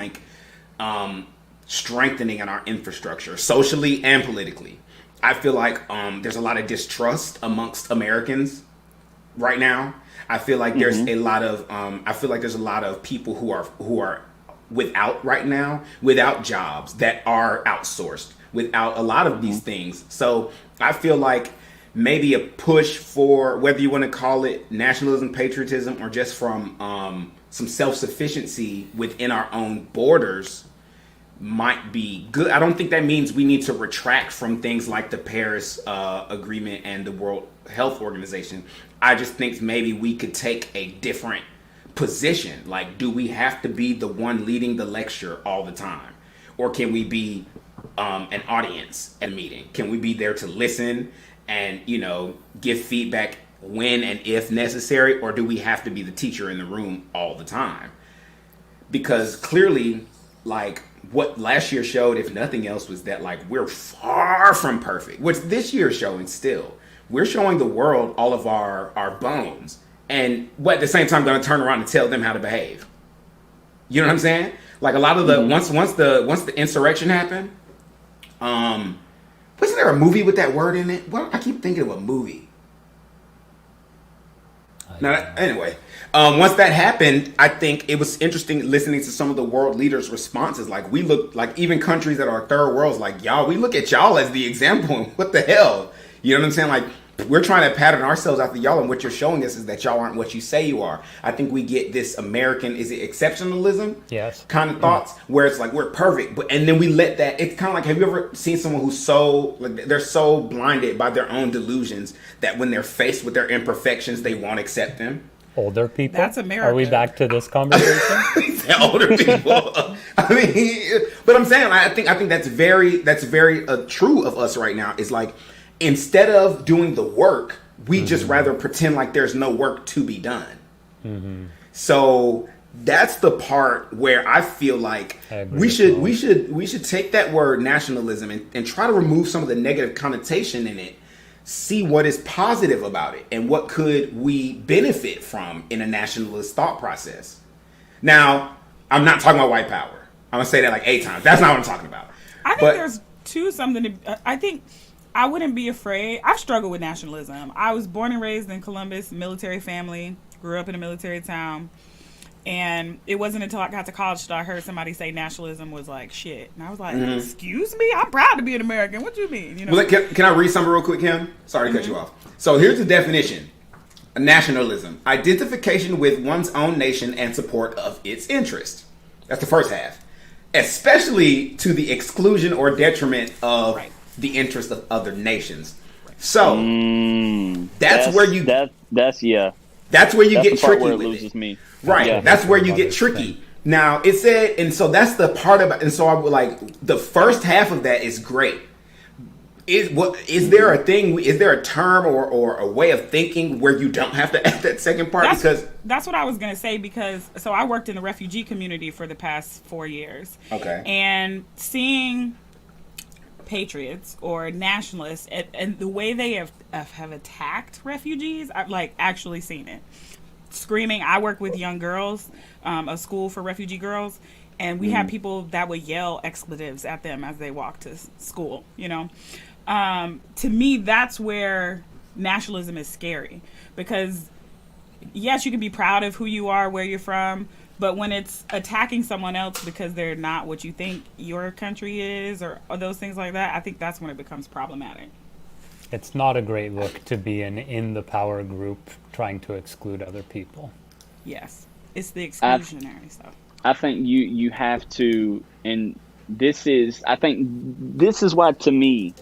strengthening in our infrastructure, socially and politically. I feel like there's a lot of distrust amongst Americans right now. I feel like there's a lot of people who are without right now, without jobs that are outsourced, without a lot of these things. So I feel like maybe a push for, whether you want to call it nationalism, patriotism, or just from some self-sufficiency within our own borders might be good. I don't think that means we need to retract from things like the Paris Agreement and the World Health Organization. I just think maybe we could take a different position. Do we have to be the one leading the lecture all the time? Or can we be an audience at a meeting? Can we be there to listen and, give feedback when and if necessary, or do we have to be the teacher in the room all the time? Because clearly, what last year showed, if nothing else, was that we're far from perfect, which this year is showing still. We're showing the world all of our bones, and at the same time going to turn around and tell them how to behave. You know what I'm saying? A lot of the once the insurrection happened, wasn't there a movie with that word in it? Well, I keep thinking of a movie. Anyway, once that happened, I think it was interesting listening to some of the world leaders' responses. We look even countries that are third worlds, y'all, we look at y'all as the example. And what the hell? You know what I'm saying? We're trying to pattern ourselves after y'all, and what you're showing us is that y'all aren't what you say you are. I think we get this American, is it exceptionalism? Yes. Kind of thoughts where it's we're perfect, and then we let that. It's kind of have you ever seen someone who's so they're so blinded by their own delusions that when they're faced with their imperfections, they won't accept them. Older people. That's America. Are we back to this conversation? Older people. I mean, but I'm saying I think that's very true of us right now. Is instead of doing the work, we just rather pretend like there's no work to be done. So that's the part where I feel like we should take that word nationalism and try to remove some of the negative connotation in it, see what is positive about it, and what could we benefit from in a nationalist thought process. Now, I'm not talking about white power. I'm gonna say that 8 times. That's not what I'm talking about. I think there's something to. I think I wouldn't be afraid. I've struggled with nationalism. I was born and raised in Columbus, military family, grew up in a military town. And it wasn't until I got to college that I heard somebody say nationalism was shit. And I was like, excuse me? I'm proud to be an American. What do you mean? Well, can I read something real quick, Kim? Sorry to cut you off. So here's the definition. Nationalism, identification with one's own nation and support of its interest. That's the first half. Especially to the exclusion or detriment of the interest of other nations. So that's where you that's yeah. That's where you That's get the part tricky where it with loses it. me. Right. Yeah. That's where you get tricky. Now it said, and so that's the part about, and so I would like the first half of that is great. Is there a thing? Is there a term or a way of thinking where you don't have to add that second part? That's what I was gonna say, because so I worked in the refugee community for the past 4 years. Okay. And seeing patriots or nationalists and the way they have attacked refugees, I've like actually seen it. Screaming. I work with young girls, a school for refugee girls, and we had people that would yell expletives at them as they walk to school, you know. To me, that's where nationalism is scary, because yes, you can be proud of who you are, where you're from, but when it's attacking someone else because they're not what you think your country is, or those things like that, I think that's when it becomes problematic. It's not a great look to be in the power group trying to exclude other people. Yes, it's the exclusionary stuff. I think you have to, and I think this is why, to me,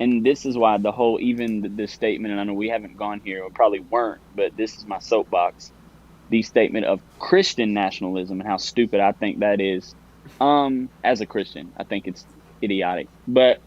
and this is why the whole, even the statement, and I know we haven't gone here, or probably weren't, but this is my soapbox, the statement of Christian nationalism and how stupid I think that is. As a Christian, I think it's idiotic. But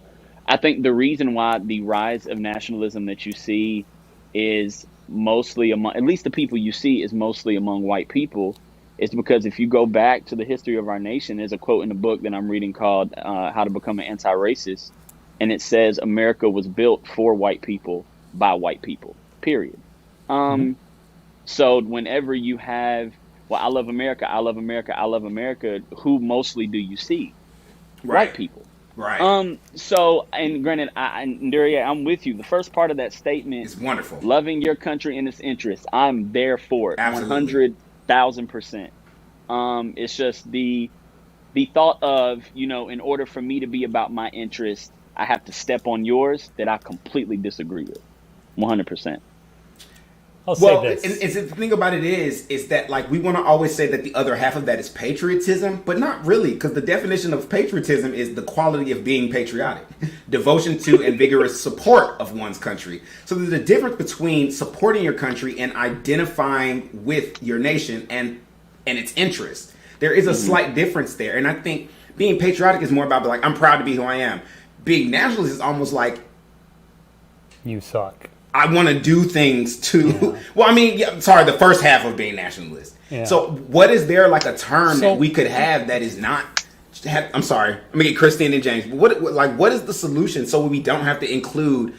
I think the reason why the rise of nationalism that you see is mostly among, at least the people you see, is mostly among white people, is because if you go back to the history of our nation, there's a quote in the book that I'm reading called How to Become an Anti-Racist. And it says America was built for white people by white people, period. So whenever you have, well, I love America, I love America, I love America, who mostly do you see? White people. Right. So, and granted, I'm with you. The first part of that statement is wonderful. Loving your country and its interests. I'm there for it. Absolutely. 100,000%. It's just the thought of, you know, in order for me to be about my interest, I have to step on yours, that I completely disagree with. 100%. I'll say this. And the thing about it is that, like, we want to always say that the other half of that is patriotism, but not really, because the definition of patriotism is the quality of being patriotic, devotion to and vigorous support of one's country. So there's a difference between supporting your country and identifying with your nation and its interests. There is a slight difference there, and I think being patriotic is more about, like, I'm proud to be who I am. Being nationalist is almost like, you suck. I want to do things to, well, I mean, the first half of being nationalist. Yeah. So what is there like a term that we could have that is not, I'm sorry, let me get Christine and James. What is the solution so we don't have to include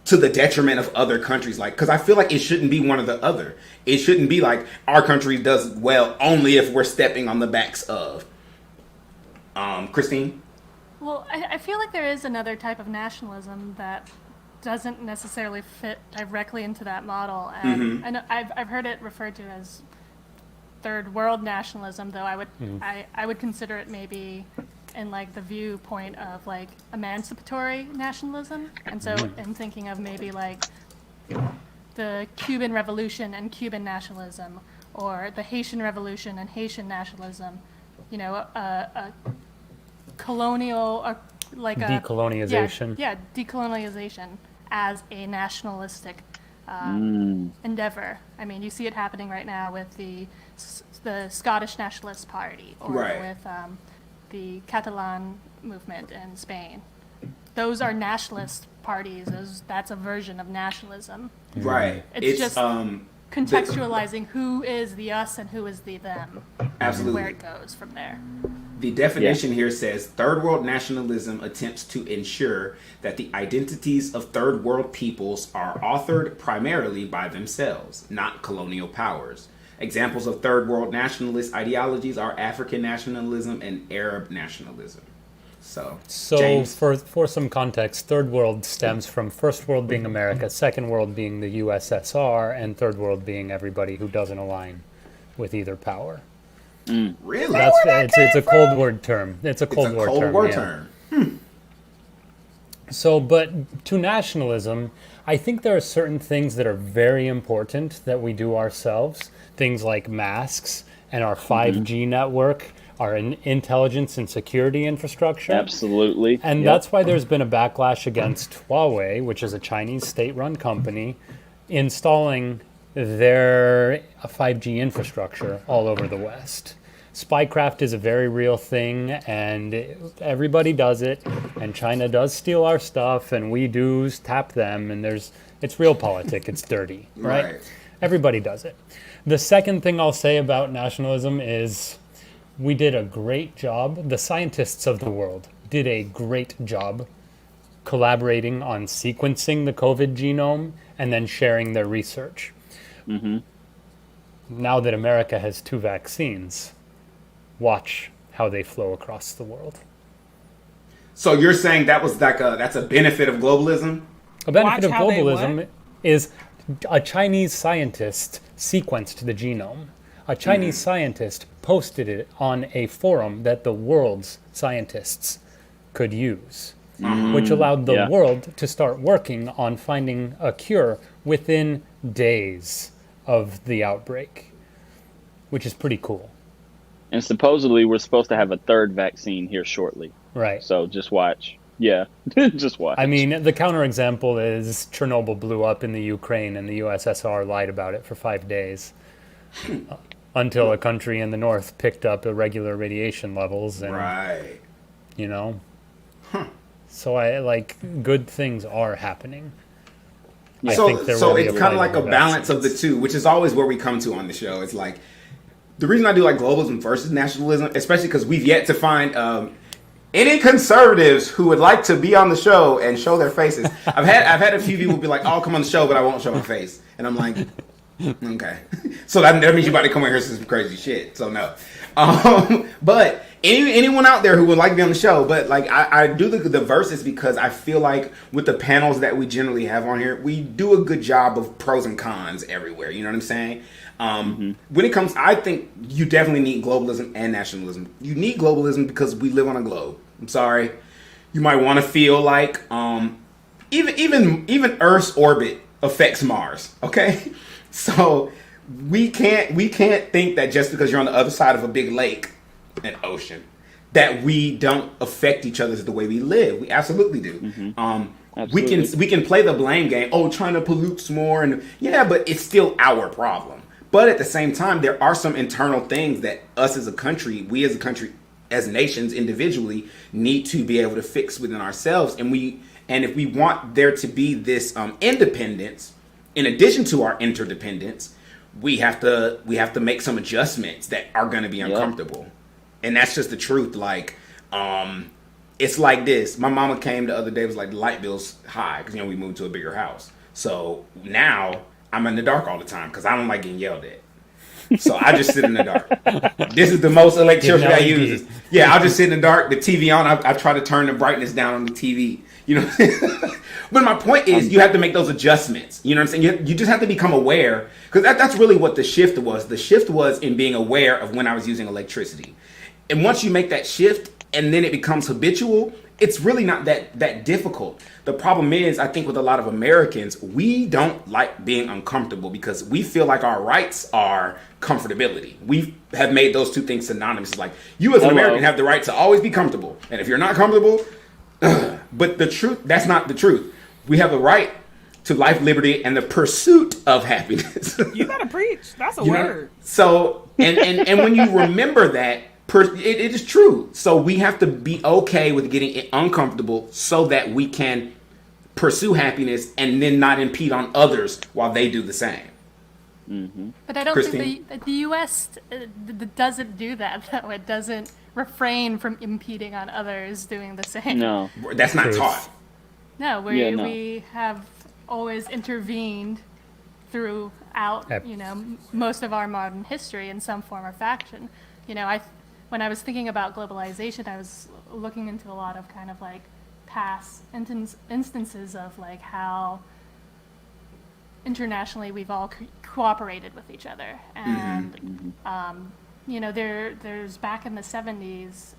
to the detriment of other countries? Like, because I feel like it shouldn't be one or the other. It shouldn't be like our country does well only if we're stepping on the backs of. Christine? Well, I feel like there is another type of nationalism that doesn't necessarily fit directly into that model, and I know I've heard it referred to as third world nationalism, though I would consider it maybe in like the viewpoint of like emancipatory nationalism, and so in thinking of maybe like the Cuban Revolution and Cuban nationalism, or the Haitian Revolution and Haitian nationalism, you know, a colonial, or like decolonization. Yeah, decolonization as a nationalistic endeavor. I mean, you see it happening right now with the Scottish Nationalist Party, or with the Catalan movement in Spain. Those are nationalist parties. That's a version of nationalism. Right. It's just contextualizing who is the us and who is the them. Absolutely. And where it goes from there. The definition here says third world nationalism attempts to ensure that the identities of third world peoples are authored primarily by themselves, not colonial powers. Examples of third world nationalist ideologies are African nationalism and Arab nationalism. So James? for some context, third world stems from first world being America, second world being the USSR, and third world being everybody who doesn't align with either power. Really? It's a Cold War term. It's a Cold War term. So, but to nationalism, I think there are certain things that are very important that we do ourselves. Things like masks and our 5G network, our intelligence and security infrastructure. Absolutely. And that's why there's been a backlash against Huawei, which is a Chinese state-run company, installing their 5G infrastructure all over the West. Spycraft is a very real thing, and everybody does it, and China does steal our stuff, and we do tap them, and it's real politic, it's dirty, right? Everybody does it. The second thing I'll say about nationalism is we did a great job, the scientists of the world did a great job collaborating on sequencing the COVID genome and then sharing their research. Now that America has 2 vaccines, watch how they flow across the world. So you're saying that's a benefit of globalism? A benefit of globalism is a Chinese scientist sequenced the genome. A Chinese scientist posted it on a forum that the world's scientists could use, which allowed the world to start working on finding a cure within days of the outbreak, which is pretty cool. And supposedly we're supposed to have a 3rd vaccine here shortly. Right. So just watch. Yeah, just watch. I mean, the counterexample is Chernobyl blew up in the Ukraine and the USSR lied about it for 5 days until a country in the north picked up irregular radiation levels. And, you know, so good things are happening. So it's kind of like a balance of the two, which is always where we come to on the show. It's like, the reason I do like globalism versus nationalism, especially because we've yet to find any conservatives who would like to be on the show and show their faces. I've had a few people be like, "Oh, come on the show," but I won't show my face, and I'm like, okay. So that means you about to come in here and say some crazy shit. So no. But anyone out there who would like to be on the show, but like I do the verses because I feel like with the panels that we generally have on here, we do a good job of pros and cons everywhere. You know what I'm saying? When it comes, I think you definitely need globalism and nationalism. You need globalism because we live on a globe. I'm sorry. You might want to feel like even Earth's orbit affects Mars. Okay, so we can't think that just because you're on the other side of a big lake and ocean that we don't affect each other the way we live. We absolutely do. Absolutely. We can play the blame game. Oh, China pollutes more, and yeah, but it's still our problem. But at the same time, there are some internal things that us as a country, we as a country, as nations individually, need to be able to fix within ourselves. And if we want there to be this independence, in addition to our interdependence, we have to make some adjustments that are going to be uncomfortable. And that's just the truth. Like, it's like this. My mama came the other day, was like, the light bill's high because, we moved to a bigger house. So now I'm in the dark all the time because I don't like getting yelled at. So I just sit in the dark. This is the most electricity I use. Yeah, I'll just sit in the dark, the TV on. I try to turn the brightness down on the TV. But my point is, you have to make those adjustments. You know what I'm saying? You just have to become aware, because that's really what the shift was. The shift was in being aware of when I was using electricity. And once you make that shift and then it becomes habitual, it's really not that difficult. The problem is, I think with a lot of Americans, we don't like being uncomfortable because we feel like our rights are comfortability. We have made those two things synonymous. It's like, you as an American have the right to always be comfortable. And if you're not comfortable, but the truth, that's not the truth. We have the right to life, liberty, and the pursuit of happiness. You gotta preach. That's a word. So, and when you remember that, it is true. So we have to be okay with getting uncomfortable so that we can pursue happiness and then not impede on others while they do the same. Mm-hmm. But I don't think the U.S. Doesn't do that, though. It doesn't refrain from impeding on others doing the same. No, that's not taught. No, we have always intervened throughout, most of our modern history in some form or fashion. When I was thinking about globalization, I was looking into a lot of kind of like past instances of like how internationally we've all cooperated with each other. And, there's back in the 70s,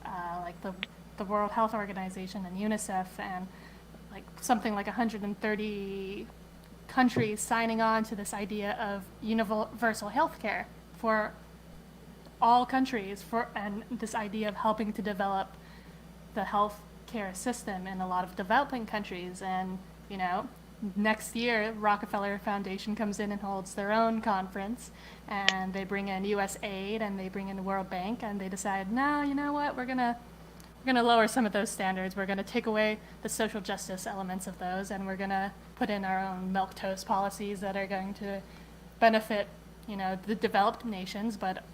like the World Health Organization and UNICEF and like something like 130 countries signing on to this idea of universal health care for all countries, and this idea of helping to develop the health care system in a lot of developing countries. And, you know, next year, Rockefeller Foundation comes in and holds their own conference, and they bring in U.S. aid and they bring in the World Bank, and they decide, no, you know what, we're gonna lower some of those standards. We're gonna take away the social justice elements of those, and we're gonna put in our own milquetoast policies that are going to benefit, you know, the developed nations, but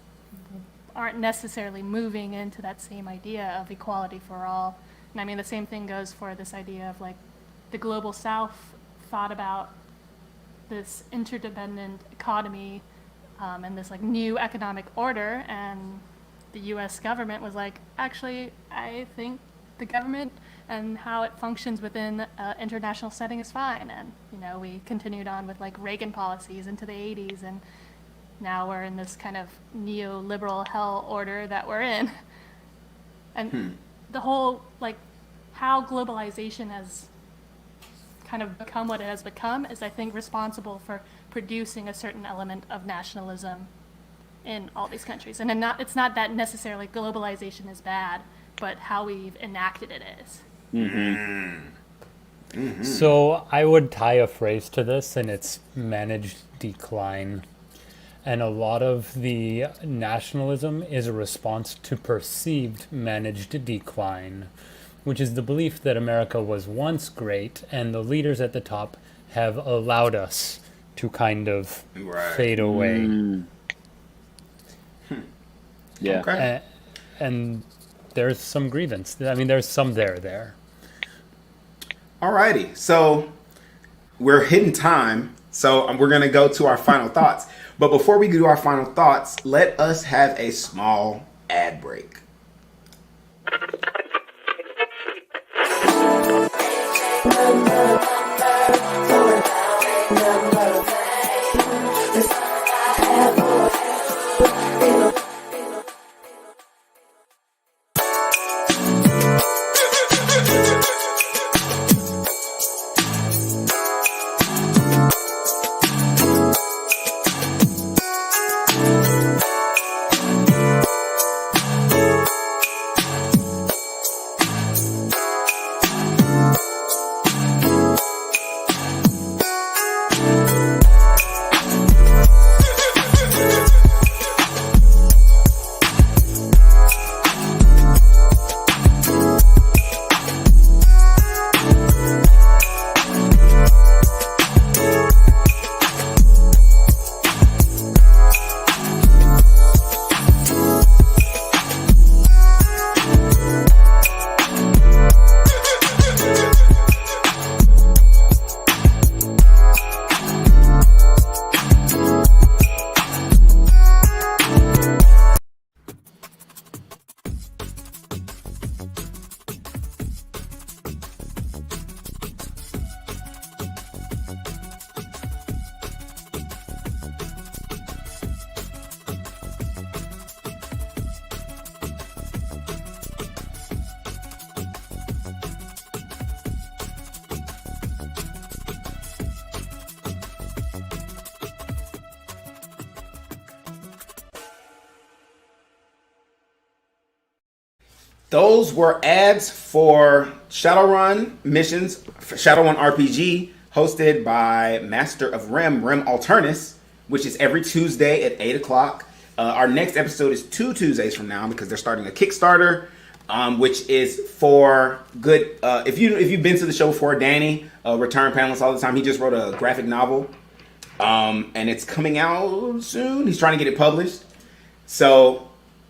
aren't necessarily moving into that same idea of equality for all. And I mean, the same thing goes for this idea of like the global South thought about this interdependent economy and this like new economic order, and the U.S. government was like, actually, I think the government and how it functions within international setting is fine. And, you know, we continued on with like Reagan policies into the 80s, and now we're in this kind of neoliberal hell order that we're in. And the whole, like, how globalization has kind of become what it has become is, I think, responsible for producing a certain element of nationalism in all these countries. And it's not that necessarily globalization is bad, but how we've enacted it is. So I would tie a phrase to this, and it's managed decline. And a lot of the nationalism is a response to perceived managed decline, which is the belief that America was once great and the leaders at the top have allowed us to kind of fade away. Yeah. Okay. And there's some grievance. I mean, there's some there. Alrighty. So we're hitting time. So we're going to go to our final thoughts. But before we do our final thoughts, let us have a small ad break. Those were ads for Shadowrun Missions, Shadowrun RPG, hosted by Master of Rem Alternis, which is every Tuesday at 8 o'clock. Our next episode is 2 Tuesdays from now because they're starting a Kickstarter, which is for good. If you've been to the show before, Danny, return panelist all the time, he just wrote a graphic novel, and it's coming out soon. He's trying to get it published. So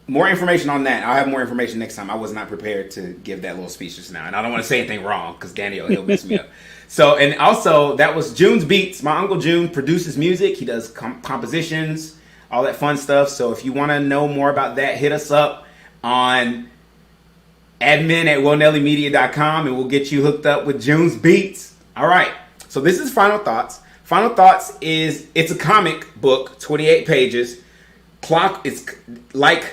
more information on that. I'll have more information next time. I was not prepared to give that little speech just now, and I don't want to say anything wrong because Daniel, he'll mess me up. So, and also that was June's Beats. My Uncle June produces music. He does compositions, all that fun stuff. So if you want to know more about that, hit us up on admin@willnellymedia.com and we'll get you hooked up with June's Beats. All right. So this is Final Thoughts. Final Thoughts it's a comic book, 28 pages. It's like,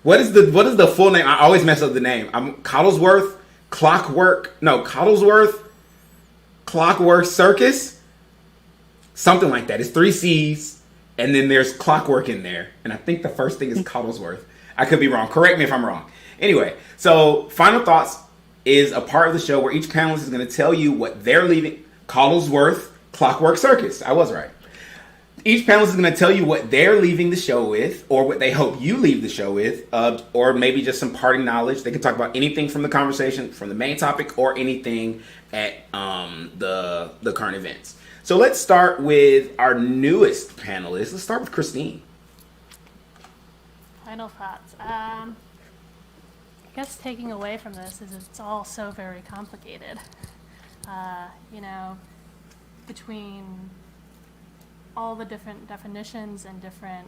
what is the full name? I always mess up the name. Coddlesworth. Clockwork Circus, something like that. It's 3 C's, and then there's clockwork in there. And I think the first thing is Coddlesworth. I could be wrong. Correct me if I'm wrong. Anyway, so Final Thoughts is a part of the show where each panelist is going to tell you what they're leaving. Coddlesworth, Clockwork Circus. I was right. Each panelist is going to tell you what they're leaving the show with, or what they hope you leave the show with, or maybe just some parting knowledge. They can talk about anything from the conversation, from the main topic, or anything at the current events. So let's start with our newest panelist. Let's start with Christine. Final thoughts. I guess taking away from this is it's all so very complicated. Between all the different definitions and different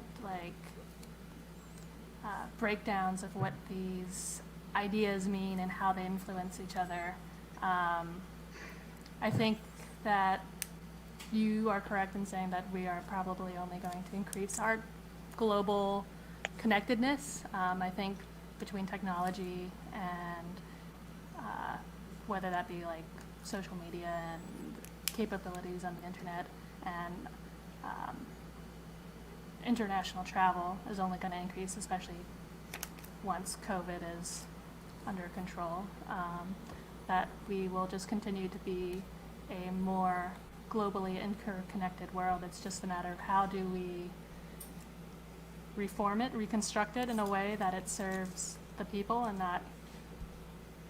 breakdowns of what these ideas mean and how they influence each other. I think that you are correct in saying that we are probably only going to increase our global connectedness. I think between technology and whether that be like social media and capabilities on the internet and international travel is only going to increase, especially once COVID is under control, that we will just continue to be a more globally interconnected world. It's just a matter of how do we reform it, reconstruct it in a way that it serves the people and not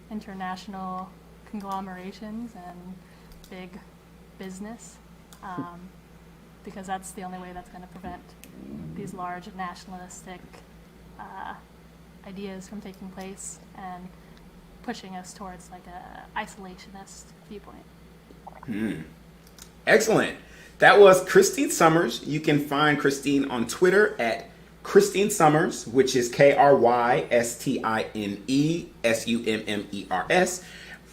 international conglomerations and big business, because that's the only way that's going to prevent these large nationalistic ideas from taking place and pushing us towards like a isolationist viewpoint. Excellent. That was Christine Summers. You can find Christine on Twitter at Christine Summers, which is KRYSTINESUMMERS,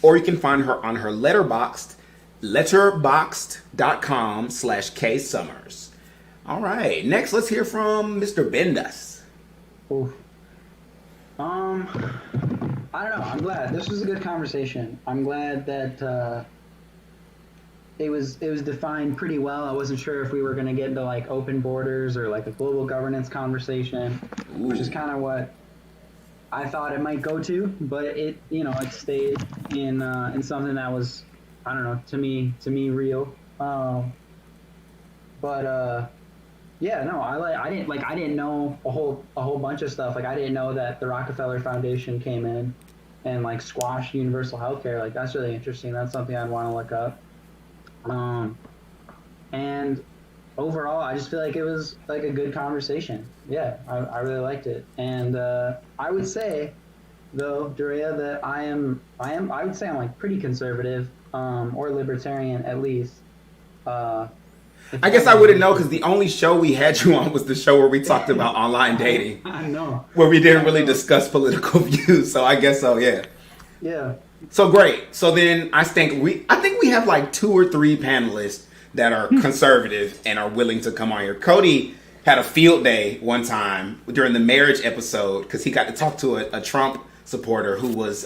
or you can find her on her letterboxd.com/KSummers. All right, next let's hear from Mr. Bendas. I don't know. I'm glad this was a good conversation. I'm glad that it was defined pretty well. I wasn't sure if we were going to get into like open borders or like a global governance conversation, which is kind of what I thought it might go to, but it stayed in something that was, I don't know, to me real. Yeah, no, I didn't know a whole bunch of stuff. Like I didn't know that the Rockefeller Foundation came in and like squashed universal healthcare. Like that's really interesting. That's something I'd want to look up. And overall, I just feel like it was like a good conversation. Yeah, I really liked it. And I would say, though, Dorea, that I would say I'm like pretty conservative, or libertarian at least. I guess I wouldn't know because the only show we had you on was the show where we talked about online dating. I know. Where we didn't really discuss political views. So I guess so, yeah. Yeah. So great. So then I think we have like 2 or 3 panelists that are conservative and are willing to come on here. Cody had a field day one time during the marriage episode because he got to talk to a Trump supporter who was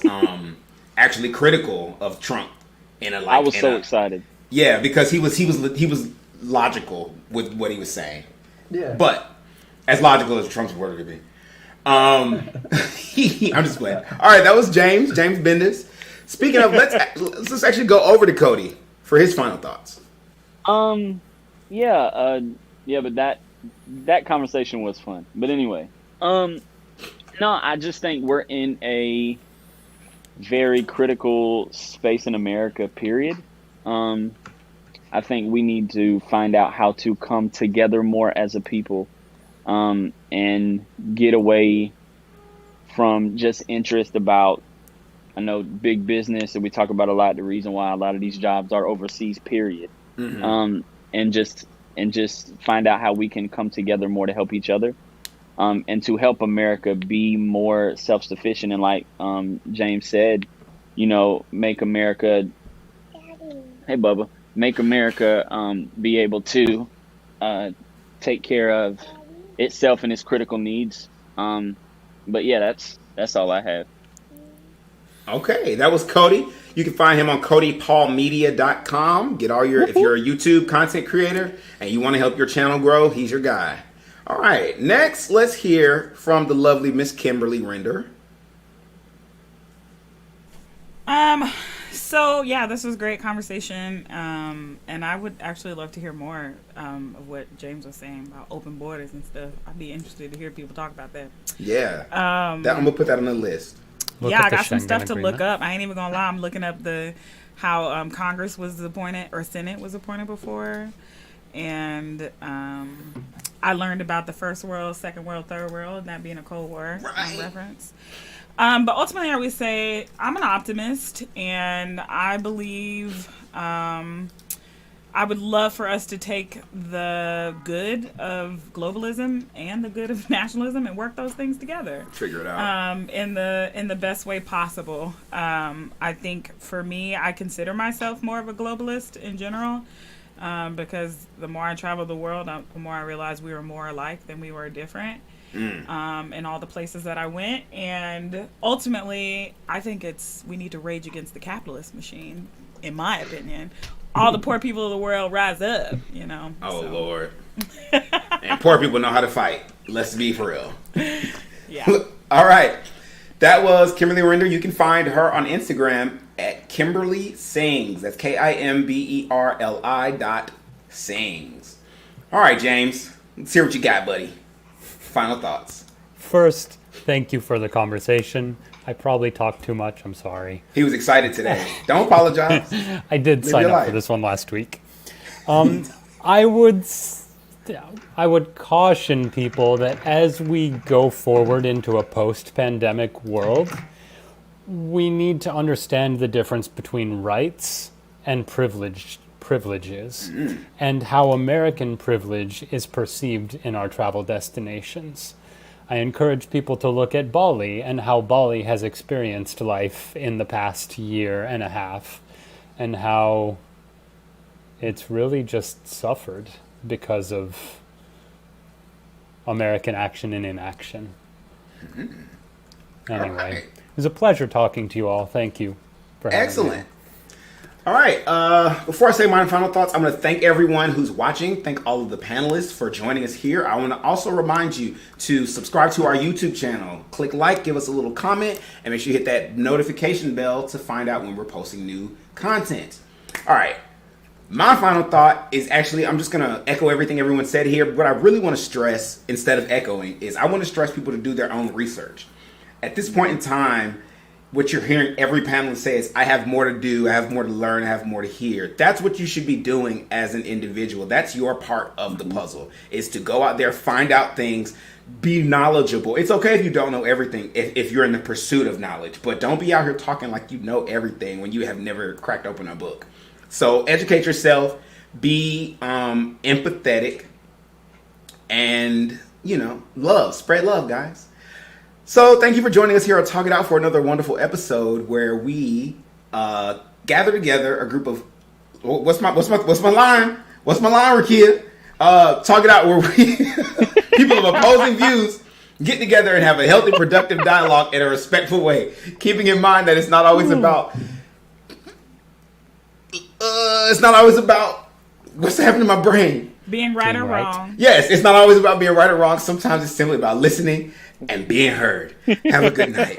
actually critical of Trump. I was so excited. Yeah, because he was logical with what he was saying. Yeah. But as logical as a Trump supporter could be. I'm just playing. All right, that was James Bendis. Speaking of, let's actually go over to Cody for his final thoughts. But that conversation was fun. But anyway, no, I just think we're in a very critical space in America, period. I think we need to find out how to come together more as a people, and get away from just interest about, I know, big business, and we talk about a lot, the reason why a lot of these jobs are overseas, period. Mm-hmm. And just find out how we can come together more to help each other, and to help America be more self-sufficient. And like James said, make America, hey Bubba, make America be able to take care of itself and its critical needs. But yeah, that's all I have. Okay, that was Cody. You can find him on CodyPaulMedia.com. Get all your, if you're a YouTube content creator and you want to help your channel grow, he's your guy. All right, next, let's hear from the lovely Miss Kimberly Render. So yeah, this was a great conversation, and I would actually love to hear more of what James was saying about open borders and stuff. I'd be interested to hear people talk about that. Yeah, I'm gonna put that on the list. I got some stuff to look up. I ain't even gonna lie. I'm looking up how Congress was appointed or Senate was appointed before, and I learned about the First World, Second World, Third World, that being a Cold War reference. But ultimately, I would say I'm an optimist, and I believe I would love for us to take the good of globalism and the good of nationalism and work those things together. Figure it out. In the best way possible. I think for me, I consider myself more of a globalist in general, because the more I travel the world, the more I realize we were more alike than we were different. In all the places that I went, and ultimately I think we need to rage against the capitalist machine, in my opinion. All the poor people of the world rise up, you know. Oh so. Lord. And poor people know how to fight. Let's be for real. Yeah. All right, that was Kimberly Render. You can find her on Instagram at Kimberly Sings. That's KIMBERLI.sings. All right, James, let's hear what you got, buddy. Final thoughts. First, thank you for the conversation. I probably talked too much. I'm sorry. He was excited today. Don't apologize. I did sign up for this one last week. I would caution people that as we go forward into a post-pandemic world, we need to understand the difference between rights and privileges, and how American privilege is perceived in our travel destinations. I encourage people to look at Bali and how Bali has experienced life in the past year and a half, and how it's really just suffered because of American action and inaction. Anyway, it was a pleasure talking to you all. Thank you for having me. Excellent. All right, before I say my final thoughts, I'm going to thank everyone who's watching. Thank all of the panelists for joining us here. I want to also remind you to subscribe to our YouTube channel. Click like, give us a little comment, and make sure you hit that notification bell to find out when we're posting new content. All right, my final thought is actually, I'm just going to echo everything everyone said here. What I really want to stress, instead of echoing, is I want to stress people to do their own research. At this point in time, what you're hearing every panelist say is, I have more to do, I have more to learn, I have more to hear. That's what you should be doing as an individual. That's your part of the puzzle, is to go out there, find out things, be knowledgeable. It's okay if you don't know everything, if you're in the pursuit of knowledge, but don't be out here talking like you know everything when you have never cracked open a book. So educate yourself, be empathetic, and, spread love, guys. So thank you for joining us here on Talk It Out for another wonderful episode where we gather together a group of what's my line? What's my line, Rakia? Talk It Out where we people of opposing views get together and have a healthy, productive dialogue in a respectful way, keeping in mind that it's not always about what's happening to my brain. Being right or wrong. Yes, it's not always about being right or wrong. Sometimes it's simply about listening and being heard. Have a good night.